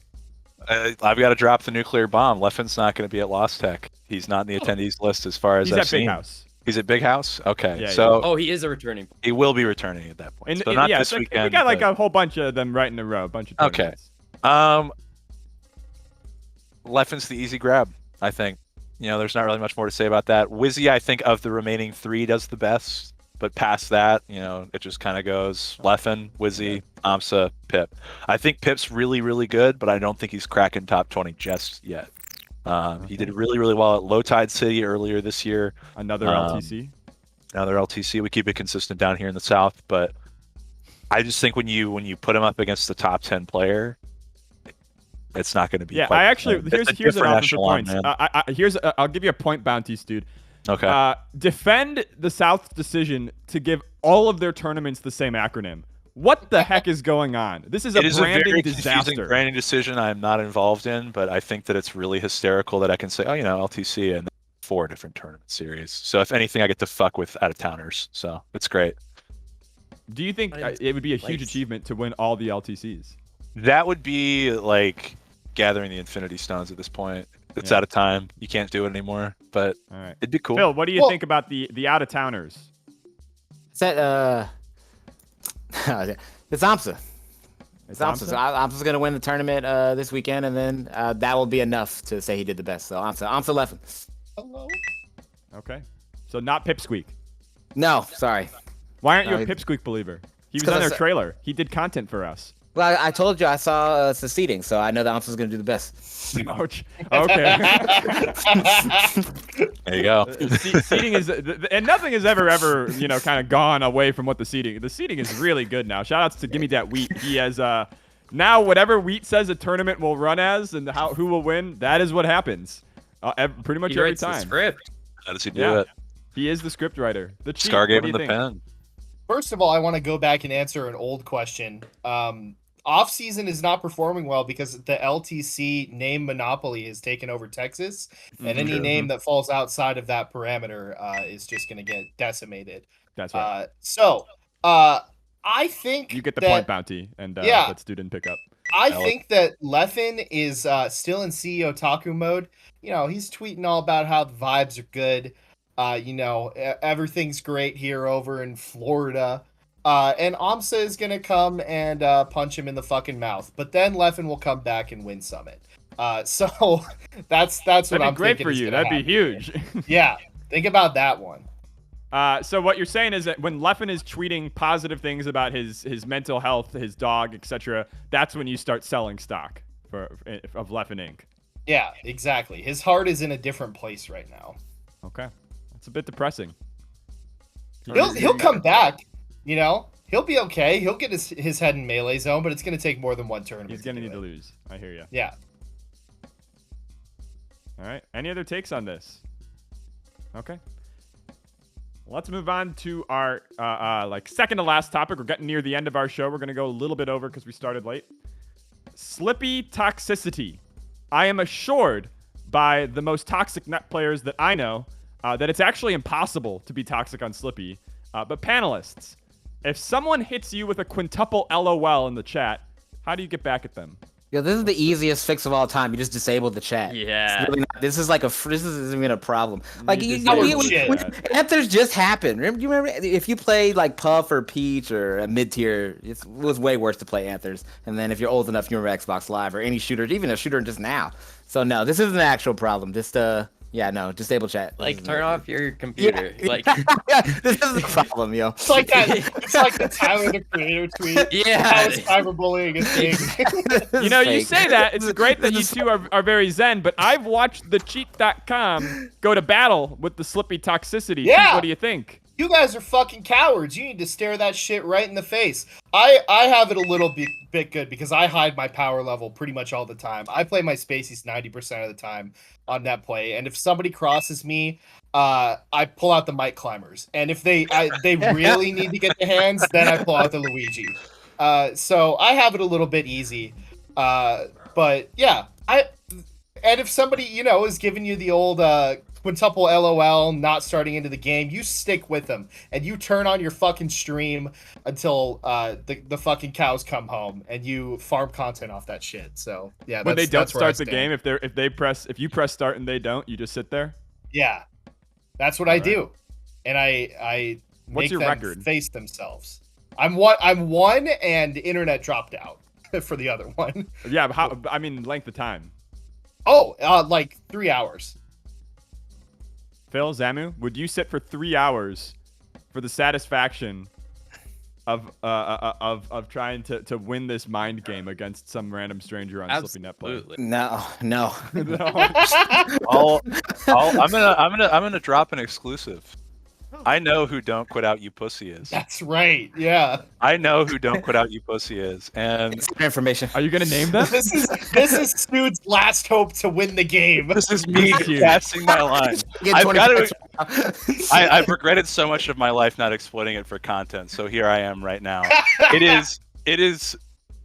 I've got to drop the nuclear bomb. Leffen's not going to be at Lost Tech. He's not in the attendees list as far as I've seen. He's at Big House. He's at Big House? Okay. Yeah, so Oh, he is a returning. He will be returning at that point. So not this weekend. We got a whole bunch of them right in a row. A bunch of tournaments. Leffen's the easy grab, I think. There's not really much more to say about that. Wizzy, I think, of the remaining 3 does the best. But past that, it just kind of goes Leffen, Wizzy, Amsa, Pip. I think Pip's really, really good, but I don't think he's cracking top 20 just yet. He did really, really well at Low Tide City earlier this year. Another LTC. Another LTC. We keep it consistent down here in the South, but I just think when you put him up against the top 10 player, it's not going to be. Yeah, quite I actually here's an offer for points. Man. I'll give you a point bounty, Stude. Okay. Defend the South's decision to give all of their tournaments the same acronym. What the heck is going on? This is a branding very disaster. confusing branding decision I'm not involved in, but I think that it's really hysterical that I can say, LTC and 4 different tournament series. So if anything, I get to fuck with out-of-towners. So it's great. Do you think it would be a huge achievement to win all the LTCs? That would be like gathering the Infinity Stones at this point. It's out of time. You can't do it anymore, but all right. It'd be cool. Phil, what do you think about the out-of-towners? It's Amsa. It's Amsa. So Amsa's going to win the tournament this weekend, and then that will be enough to say he did the best. So Amsa Leffen. Hello. Okay. So not Pipsqueak. No, sorry. Why aren't you a Pipsqueak believer? He was on their trailer. He did content for us. Well, I told you I saw the seating, so I know that Amsa's going to do the best. Ouch. Okay. There you go. Seating is, and nothing has ever, kind of gone away from what the seating. The seating is really good now. Shout outs to Gimme That Wheat. He has now whatever Wheat says a tournament will run as and who will win. That is what happens. Pretty much every time. The script. How does he do it? He is the script writer. The chief. Scar gave him the pen. First of all, I want to go back and answer an old question. Off season is not performing well because the LTC name monopoly has taken over Texas, and any name that falls outside of that parameter is just going to get decimated. That's right. I think you get the point bounty, and that student pick up. I think that Leffen is still in CEO Taku mode. He's tweeting all about how the vibes are good. Everything's great here over in Florida. And Amsa is going to come and punch him in the fucking mouth. But then Leffen will come back and win Summit. So that's what I'm thinking. That'd be great for you. That'd be huge. Yeah. Think about that one. So what you're saying is that when Leffen is tweeting positive things about his mental health, his dog, etc., that's when you start selling stock of Leffen Inc. Yeah, exactly. His heart is in a different place right now. Okay. That's a bit depressing. He'll come back. He'll be okay. He'll get his head in melee zone, but it's going to take more than one tournament. He's going to need to lose. I hear you. Yeah. All right. Any other takes on this? Okay. Let's move on to our second to last topic. We're getting near the end of our show. We're going to go a little bit over because we started late. Slippy Toxicity. I am assured by the most toxic net players that I know that it's actually impossible to be toxic on Slippy. But panelists, if someone hits you with a quintuple LOL in the chat, how do you get back at them? Yeah, this is the easiest fix of all time. You just disable the chat. Yeah. Really this isn't even a problem. Like answers just happen. You remember if you played like Puff or Peach or a mid tier, it was way worse to play Anthers. And then if you're old enough, you remember Xbox Live or any shooter, even a shooter just now. So no, this isn't an actual problem. Just disable chat. Like turn off your computer. Yeah. Like this is the problem, yo. It's like that. It's like the Tyler the Creator tweet. Yeah. How is cyberbullying a thing? You say that. It's great that you two are very zen, but I've watched the cheat.com go to battle with the Slippy Toxicity. Yeah. What do you think? You guys are fucking cowards. You need to stare that shit right in the face. I have it a little bit good because I hide my power level pretty much all the time. I play my spacies 90% of the time on netplay, and if somebody crosses me, I pull out the mic climbers. And if they really need to get the hands, then I pull out the Luigi. So I have it a little bit easy. But yeah, and if somebody is giving you the old quintuple LOL, not starting into the game, you stick with them and you turn on your fucking stream until the fucking cows come home and you farm content off that shit. So yeah, when they don't start the game, if you press start and they don't, you just sit there. Yeah, that's what I do, and I What's make your them record? face themselves. I'm one, and internet dropped out for the other one. Yeah, but length of time. Oh, like 3 hours. Phil, Zamu, would you sit for 3 hours for the satisfaction of trying to win this mind game against some random stranger on Slippy netplay. Absolutely. No. I'm gonna drop an exclusive. I know who Don't Quit Out You Pussy is. That's right. Yeah. I know who Don't Quit Out You Pussy is, and It's information. Are you gonna name them? This is Stude's last hope to win the game. this is me Thank you. casting my line. Get I've 20 got points to. right now. I've regretted so much of my life not exploiting it for content, so here I am right now. It is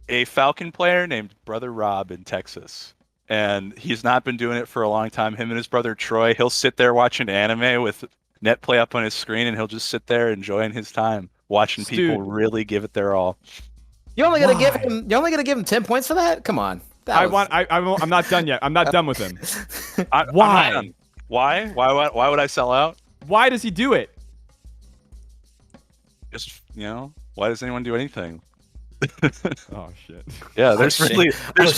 a Falcon player named Brother Rob in Texas, and he's not been doing it for a long time. Him and his brother Troy, he'll sit there watching anime with netplay up on his screen, and he'll just sit there enjoying his time, watching people Dude. really give it their all. You're only gonna give him 10 points for that? Come on. I'm not done yet. I'm not done with him. Why? Why would I sell out? Why does he do it? Just why does anyone do anything? Oh shit. Yeah, there's shit.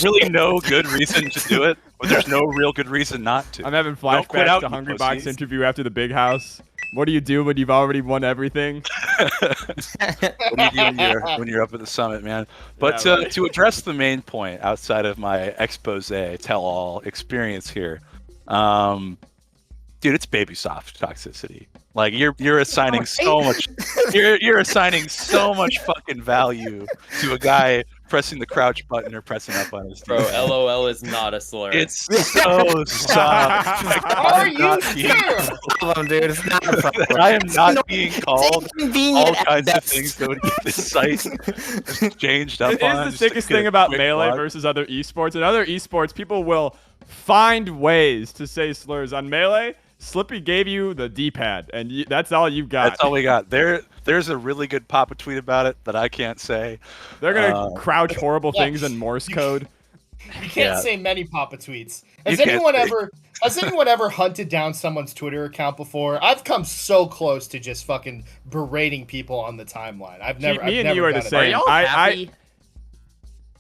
really no good reason to do it, but there's no real good reason not to. I'm having Don't quit flashbacks out, to you Hungry Box pussies. interview after the big house. What do you do when you've already won everything? What do you do when you're up at the summit, man? But Yeah, right. to address the main point outside of my expose, tell-all experience here, dude, it's baby soft toxicity. Like you're assigning so much, you're assigning so much fucking value to a guy pressing the crouch button or pressing up on his Bro, team. LOL is not a slur. It's so soft. Like, Are I'm not you being- sure? Problem, dude. It's not a problem. I am not being called It's inconvenient all at kinds of best. things that would get this site changed up It on. is the just to sickest get a thing about quick Melee plug. versus other esports. In other esports, people will find ways to say slurs. On Melee, Slippy gave you the D-pad, and that's all you've got. That's all we got. There's a really good Papa tweet about it that I can't say. They're gonna crouch horrible Yeah. things in Morse code. You can't Yeah. say many Papa tweets. You Has can't anyone say. ever hunted down someone's Twitter account before? I've come so close to just fucking berating people on the timeline. I've never. me I've and never you are done the it. Are same. y'all happy?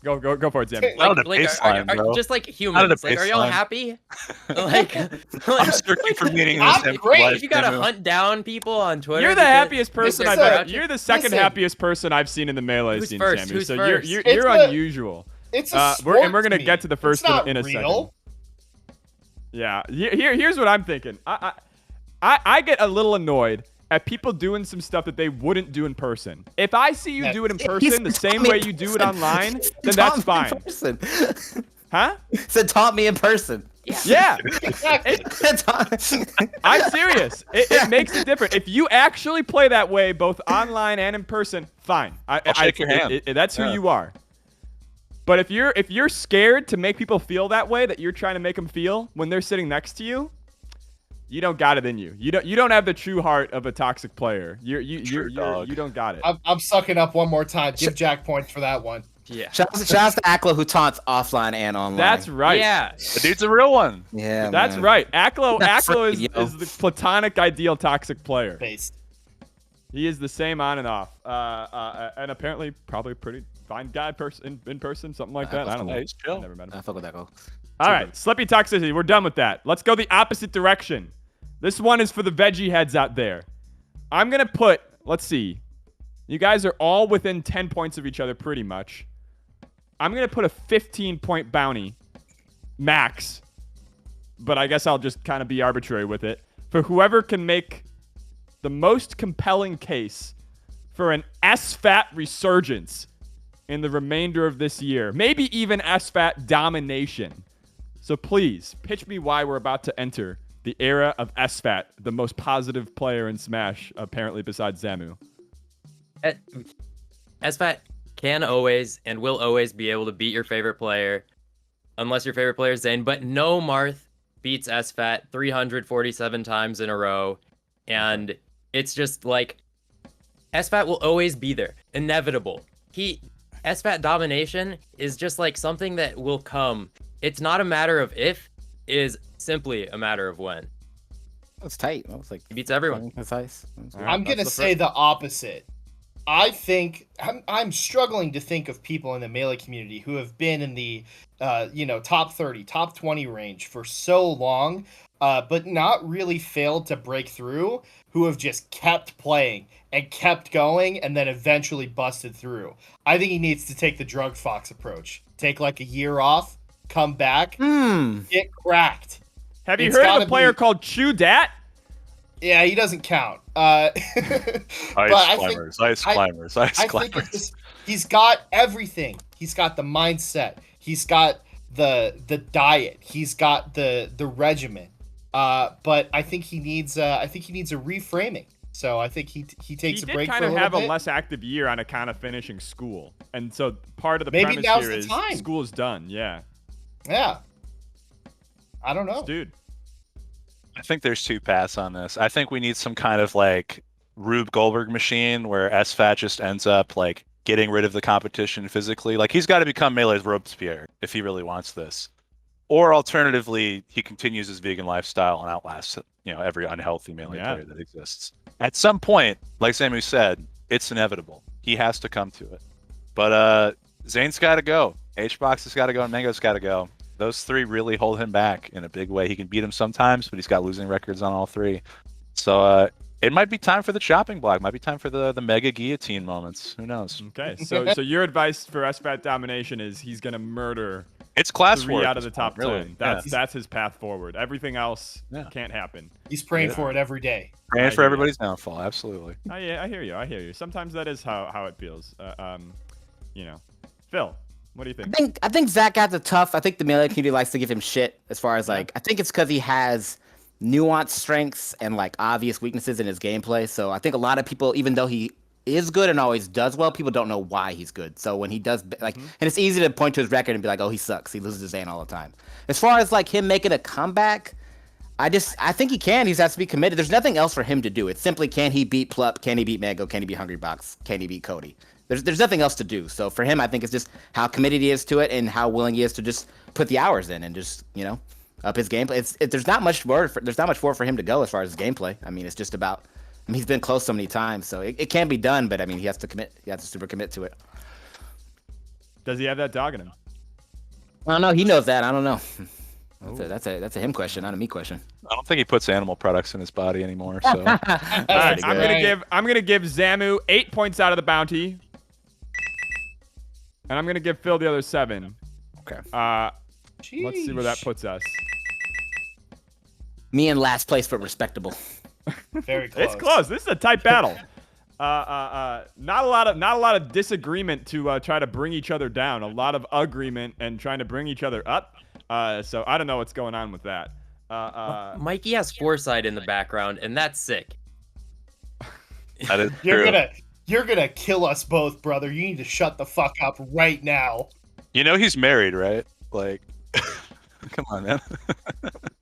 Go for it, Zamu. Not on the baseline, bro. just like Not on humans. the Like, are y'all baseline. happy? like, I'm searching for meaning in I'm this empty great. life, if you gotta Zamu. hunt down people on Twitter, You're the because- happiest person This I've is ever. a- You're the second listen. happiest person I've seen in the Melee Who's scene, first? Samu. Who's So first? you're It's unusual. It's a we're sport gonna to get me. to the first It's not in a real. second. Yeah. Here's what I'm thinking. I get a little annoyed at people doing some stuff that they wouldn't do in person. If I see you Yeah. do it in He person the said same taught me way in you do it person. online, He then taught that's me in fine. person. Huh? Said taught me in person. Yeah. Exactly. I'm serious. It makes it different. If you actually play that way, both online and in person, fine. I'll shake your hand. That's who Yeah. you are. But if you're scared to make people feel that way, that you're trying to make them feel when they're sitting next to you, you don't got it in you. You don't have the true heart of a toxic player. You don't got it. I'm sucking up one more time. Give Jack points for that one. Yeah. Shout out to Aklo who taunts offline and online. That's right. Yeah. The dude's a real one. Yeah, That's man. right. Aklo That's Aklo right, is, yo. is the platonic ideal toxic player. Based. He is the same on and off. And apparently probably a pretty fine guy in person, something like that. I don't know. Yeah, he's chill. I never met him. I fuck with Aklo. All right, Slippy Toxicity. We're done with that. Let's go the opposite direction. This one is for the veggie heads out there. I'm going to put, let's see. You guys are all within 10 points of each other pretty much. I'm going to put a 15-point bounty max. But I guess I'll just kind of be arbitrary with it. For whoever can make the most compelling case for an Sfat resurgence in the remainder of this year. Maybe even Sfat domination. So please, pitch me why we're about to enter the era of Sfat, the most positive player in Smash, apparently besides Zamu. Sfat can always and will always be able to beat your favorite player, unless your favorite player is Zane. But no Marth beats Sfat 347 times in a row, and it's just like Sfat will always be there, inevitable. Sfat domination is just like something that will come. It's not a matter of if, it is simply a matter of when. That's tight. That was like He beats everyone. That's nice. That's good. I'm gonna say the opposite. I think I'm struggling to think of people in the Melee community who have been in the top 30, top 20 range for so long. but not really failed to break through, who have just kept playing and kept going and then eventually busted through. I think he needs to take the Drug Fox approach. Take like a year off, come back, get cracked. Have you It's heard of gotta a player be- called Stude? Yeah, he doesn't count. Ice I think- climbers, ice I- climbers, ice I think climbers. it's just, he's got everything. He's got the mindset. He's got the diet. He's got the regimen. But I think he needs a reframing. So I think he takes He a did break kind for a of little have bit. a less active year on account of finishing school, and so part of the Maybe premise now's here the is time. school is done. Yeah, Yeah. I don't know. dude. I think there's two paths on this. I think we need some kind of like Rube Goldberg machine where Sfat just ends up like getting rid of the competition physically. Like he's got to become Melee's Robespierre if he really wants this. Or alternatively, he continues his vegan lifestyle and outlasts, every unhealthy Melee player that exists. At some point, like Zamu said, it's inevitable. He has to come to it. But Zane's got to go. HBox has got to go, and Mango's got to go. Those three really hold him back in a big way. He can beat him sometimes, but he's got losing records on all three. So it might be time for the chopping block. Might be time for the mega guillotine moments. Who knows? Okay, so your advice for Sfat domination is he's gonna murder It's class 3 war out of the top 10. Yeah. That's his path forward. Everything else Yeah. can't happen. He's praying for it every day. Praying I for hear everybody's downfall. Absolutely. I hear you. Sometimes that is how it feels. Phil, what do you think? I think Zach got the tough. I think the Melee community likes to give him shit as far as like. I think it's because he has nuanced strengths and like obvious weaknesses in his gameplay. So I think a lot of people, even though he is good and always does well, people don't know why he's good. So when he does like, and it's easy to point to his record and be like, oh, he sucks. He loses his Zane all the time. As far as like him making a comeback, I think he can. He just has to be committed. There's nothing else for him to do. It's simply, can he beat Plup? Can he beat Mango? Can he beat Hungrybox? Can he beat Cody? There's nothing else to do. So for him, I think it's just how committed he is to it and how willing he is to just put the hours in and just, up his gameplay. There's not much more for him to go as far as his gameplay. I mean, it's just about. I mean, he's been close so many times, so it can be done. But I mean, he has to commit. He has to super commit to it. Does he have that dog in him? I don't know. He knows that. I don't know. That's a him question, not a me question. I don't think he puts animal products in his body anymore. So All right, I'm good. gonna give Zamu 8 points out of the bounty, and I'm gonna give Phil the other 7. okay. Let's see where that puts us. Me in last place, but respectable. Very close. It's close. This is a tight battle. Not a lot of disagreement to try to bring each other down. A lot of agreement and trying to bring each other up. So I don't know what's going on with that. Mikey has Foreside in the background, and that's sick. That is true. You're gonna kill us both, brother. You need to shut the fuck up right now. He's married, right? Like, come on, man.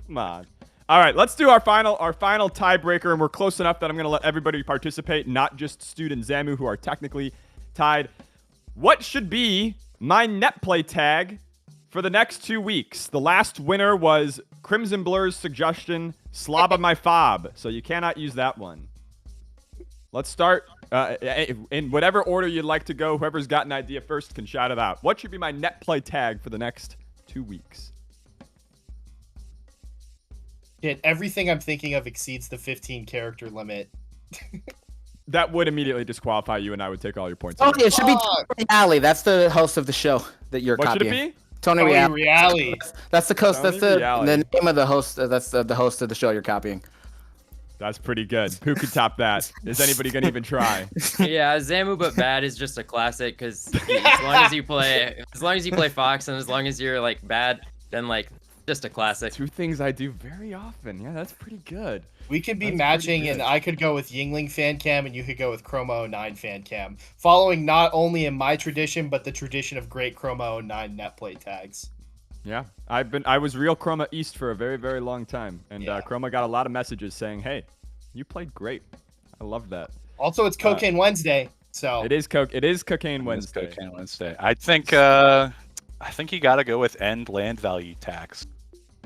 Come on. All right, let's do our final tiebreaker, and we're close enough that I'm going to let everybody participate, not just Stude and Zamu, who are technically tied. What should be my netplay tag for the next 2 weeks? The last winner was Crimson Blur's suggestion, Slob on my fob, so you cannot use that one. Let's start in whatever order you'd like to go. Whoever's got an idea first can shout it out. What should be my netplay tag for the next 2 weeks? Shit, everything I'm thinking of exceeds the 15 character limit. That would immediately disqualify you, and I would take all your points. Oh, away. it should be Fuck. Tony Alley. That's the host of the show that you're What should copying. it be? Tony Tony Reale. Reale. That's the host. Tony That's Reale. the name of the host. That's the host of the show you're copying. That's pretty good. Who could top that? Is anybody gonna even try? Yeah, Zamu but bad is just a classic because as long as you play Fox and as long as you're like bad, then like just a classic. 2 things I do very often. Yeah, that's pretty good. We could be That's matching, pretty and good. I could go with Yingling fan cam, and you could go with Chroma 09 fan cam. Following not only in my tradition, but the tradition of great Chroma 09 netplay tags. Yeah, I was real Chroma East for a very, very long time, and Yeah. Chroma got a lot of messages saying, "Hey, you played great." I love that. Also, it's Cocaine Wednesday, so It is Cocaine It's Wednesday. Cocaine Wednesday. I think you got to go with end land value tax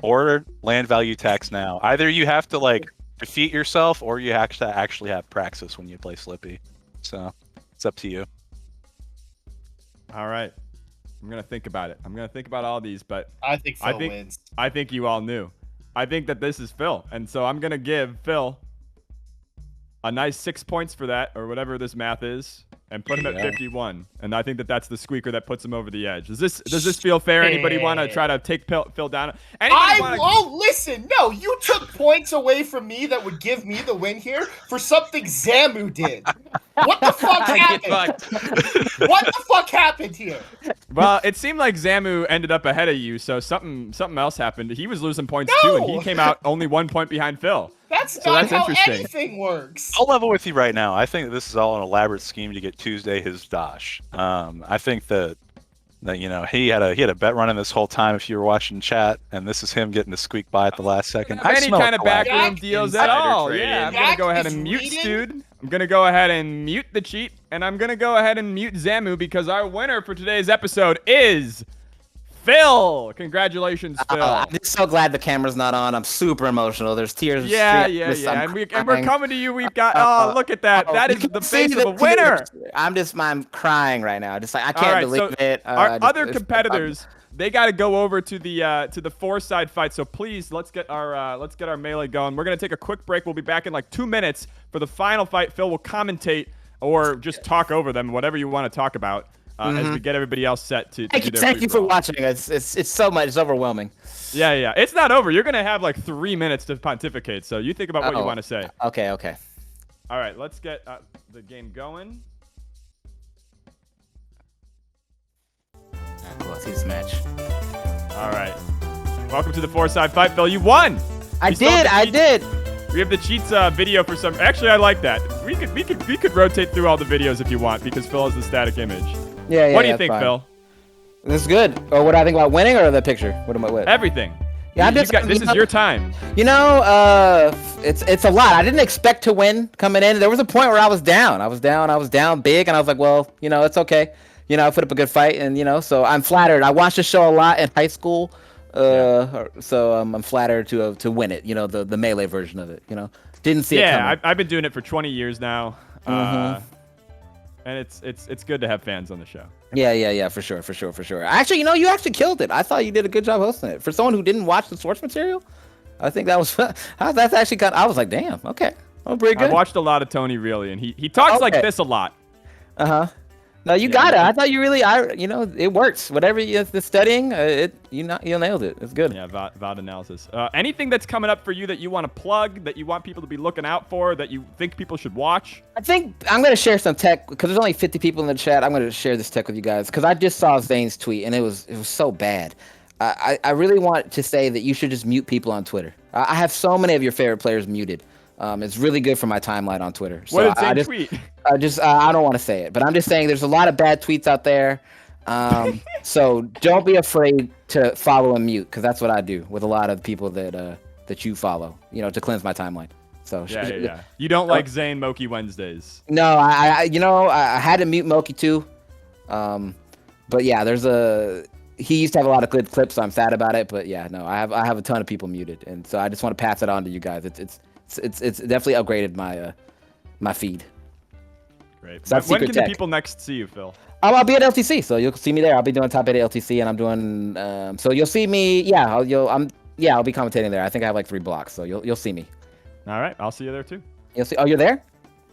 or land value tax now. Either you have to like defeat yourself, or you have to actually have praxis when you play Slippy. So it's up to you. All right, I'm gonna think about it. I'm gonna think about all these, but I think Phil I think- wins. I think you all knew. I think that this is Phil. And so I'm going to give Phil a nice 6 points for that, or whatever this math is, and put him at 51. And I think that that's the squeaker that puts him over the edge. Does this feel fair? Anybody want to try to take Phil down? Listen, no, you took points away from me that would give me the win here for something Zamu did. What the fuck happened? What the fuck happened here? Well, it seemed like Zamu ended up ahead of you, so something else happened. He was losing points too, and he came out only 1 point behind Phil. That's not how anything works. I'll level with you right now. I think this is all an elaborate scheme to get Tuesday his dosh. I think that you know he had a bet running this whole time. If you were watching chat, and this is him getting to squeak by at the last second. Any kind of backroom deals at all? Yeah, I'm gonna go ahead and mute Stude. I'm gonna go ahead and mute the cheat, and I'm gonna go ahead and mute Zamu because our winner for today's episode is Phil. Congratulations, Phil. I'm just so glad the camera's not on. I'm super emotional. There's tears. Yeah. And we're coming to you. We've got. Look at that. That is the face of a winner. I'm crying right now. Just like I can't believe it. Our other competitors, they got to go over to the Fourside fight. So please, let's get our melee going. We're gonna take a quick break. We'll be back in like 2 minutes for the final fight. Phil will commentate or just talk over them, whatever you want to talk about. As we get everybody else set to do their Thank you for watching. It's so much. It's overwhelming. Yeah. It's not over. You're gonna have like 3 minutes to pontificate. So you think about what you want to say. Okay. All right. Let's get the game going. Let's see this match. All right. Welcome to the Fourside fight, Phil. You won. I did. We have the cheats video for some. Actually, I like that. We could rotate through all the videos if you want because Phil has the static image. Yeah. What do you think, Phil? This is good. Or what do I think about winning or the picture? What am I with? Everything. Yeah, this is your time. You know, it's a lot. I didn't expect to win coming in. There was a point where I was down. I was down big, and I was like, well, you know, it's okay. You know, I put up a good fight, and you know, so I'm flattered. I watched the show a lot in high school, so I'm flattered to win it. You know, the melee version of it. You know, didn't see it coming. Yeah, I've been doing it for 20 years now. And it's good to have fans on the show. Yeah, for sure. Actually, you know, you actually killed it. I thought you did a good job hosting it. For someone who didn't watch the source material, I think that was that's actually I was like, damn, okay, oh, pretty good. I watched a lot of Tony really, and he talks like this a lot. No, you got it. I thought you really, you know, it works. Whatever you're studying, you nailed it. It's good. Yeah, VOD analysis. Anything that's coming up for you that you want to plug, that you want people to be looking out for, that you think people should watch? I think I'm gonna share some tech because there's only 50 people in the chat. I'm gonna share this tech with you guys because I just saw Zane's tweet and it was so bad. I really want to say that you should just mute people on Twitter. I have so many of your favorite players muted. It's really good for my timeline on Twitter. So what did Zane tweet? I don't want to say it, but I'm just saying there's a lot of bad tweets out there. So don't be afraid to follow and mute because that's what I do with a lot of people that you follow, you know, to cleanse my timeline. So yeah. You don't like Zane Moki Wednesdays? No, I had to mute Moki too. But yeah, he used to have a lot of good clips, so I'm sad about it. But yeah, no, I have a ton of people muted, and so I just want to pass it on to you guys. It's definitely upgraded my feed. Great. So when can the people next see you, Phil? I'll be at LTC, so you'll see me there. I'll be doing top 8 at LTC, and I'm doing. So you'll see me. Yeah, I'll be commentating there. I think I have like 3 blocks, so you'll see me. All right, I'll see you there too. You'll see. Oh, you're there?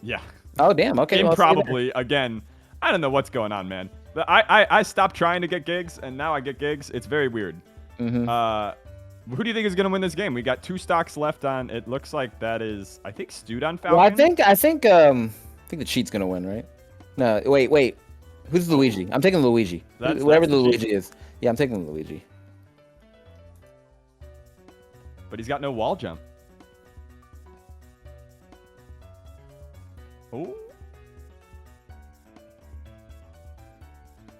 Yeah. Oh, damn. Okay. Well, probably again. I don't know what's going on, man. But I stopped trying to get gigs, and now I get gigs. It's very weird. Who do you think is going to win this game? We got 2 stocks left on. It looks like that is, I think, Stude on Falcon. Well, I think the cheat's going to win, right? No, wait. Who's Luigi? I'm taking Luigi. Whatever the Luigi is. Yeah, I'm taking Luigi. But he's got no wall jump. Oh.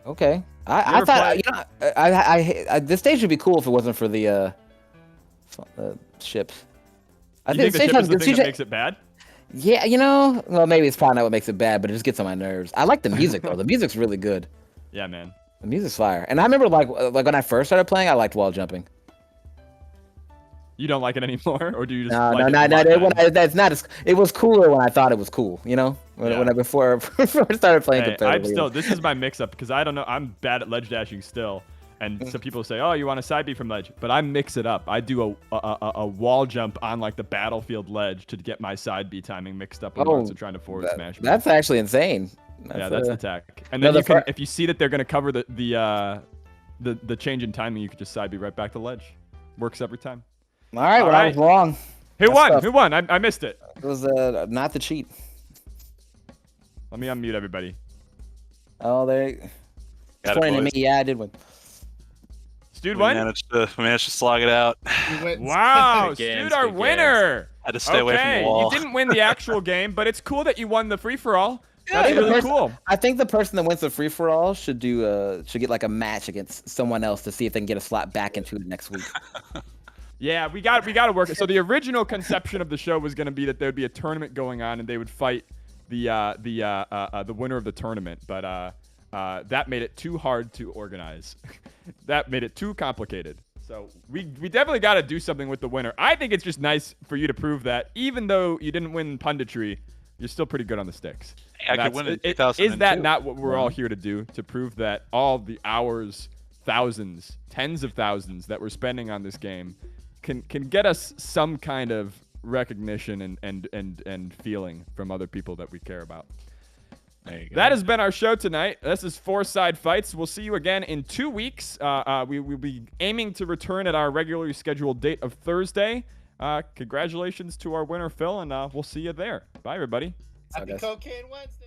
Okay. I thought, you know, I this stage would be cool if it wasn't for the ships. I think the ship is the thing that makes it bad? Yeah, you know, well, maybe it's probably not what makes it bad, but it just gets on my nerves. I like the music, though. The music's really good. Yeah, man. The music's fire. And I remember, like when I first started playing, I liked wall jumping. You don't like it anymore, or do you just no, it? No. It was cooler when I thought it was cool, you know? Before I started playing competitively. This is my mix-up, because I don't know. I'm bad at ledge dashing still. And some people say, oh, you want a side B from ledge. But I mix it up. I do a wall jump on like the battlefield ledge to get my side B timing mixed up when monks are trying to forward smash me. That's actually insane. That's an attack. And then you can, if you see that they're going to cover the change in timing, you could just side B right back to ledge. Works every time. All right, I was wrong. Who won? Who won? I missed it. It was not the cheat. Let me unmute everybody. Oh, they. Pointing to me. Yeah, I did win. Stude We won? managed to slog it out. Wow, Again, Stude, our winner. Had to stay away from the wall. You didn't win the actual game, but it's cool that you won the free-for-all. That's really cool. I think the person that wins the free-for-all should get like a match against someone else to see if they can get a slot back into it next week. Yeah, we got to work it. So the original conception of the show was going to be that there would be a tournament going on and they would fight the winner of the tournament, but that made it too hard to organize. That made it too complicated. So we definitely got to do something with the winner. I think it's just nice for you to prove that even though you didn't win punditry, you're still pretty good on the sticks. Hey, I could win in 2002. Is that not what we're all here to do? To prove that all the hours, thousands, tens of thousands that we're spending on this game can get us some kind of recognition and feeling from other people that we care about. That has been our show tonight. This is Fourside Fights. We'll see you again in 2 weeks. We will be aiming to return at our regularly scheduled date of Thursday. Congratulations to our winner, Phil, and we'll see you there. Bye, everybody. Happy Cocaine Wednesday.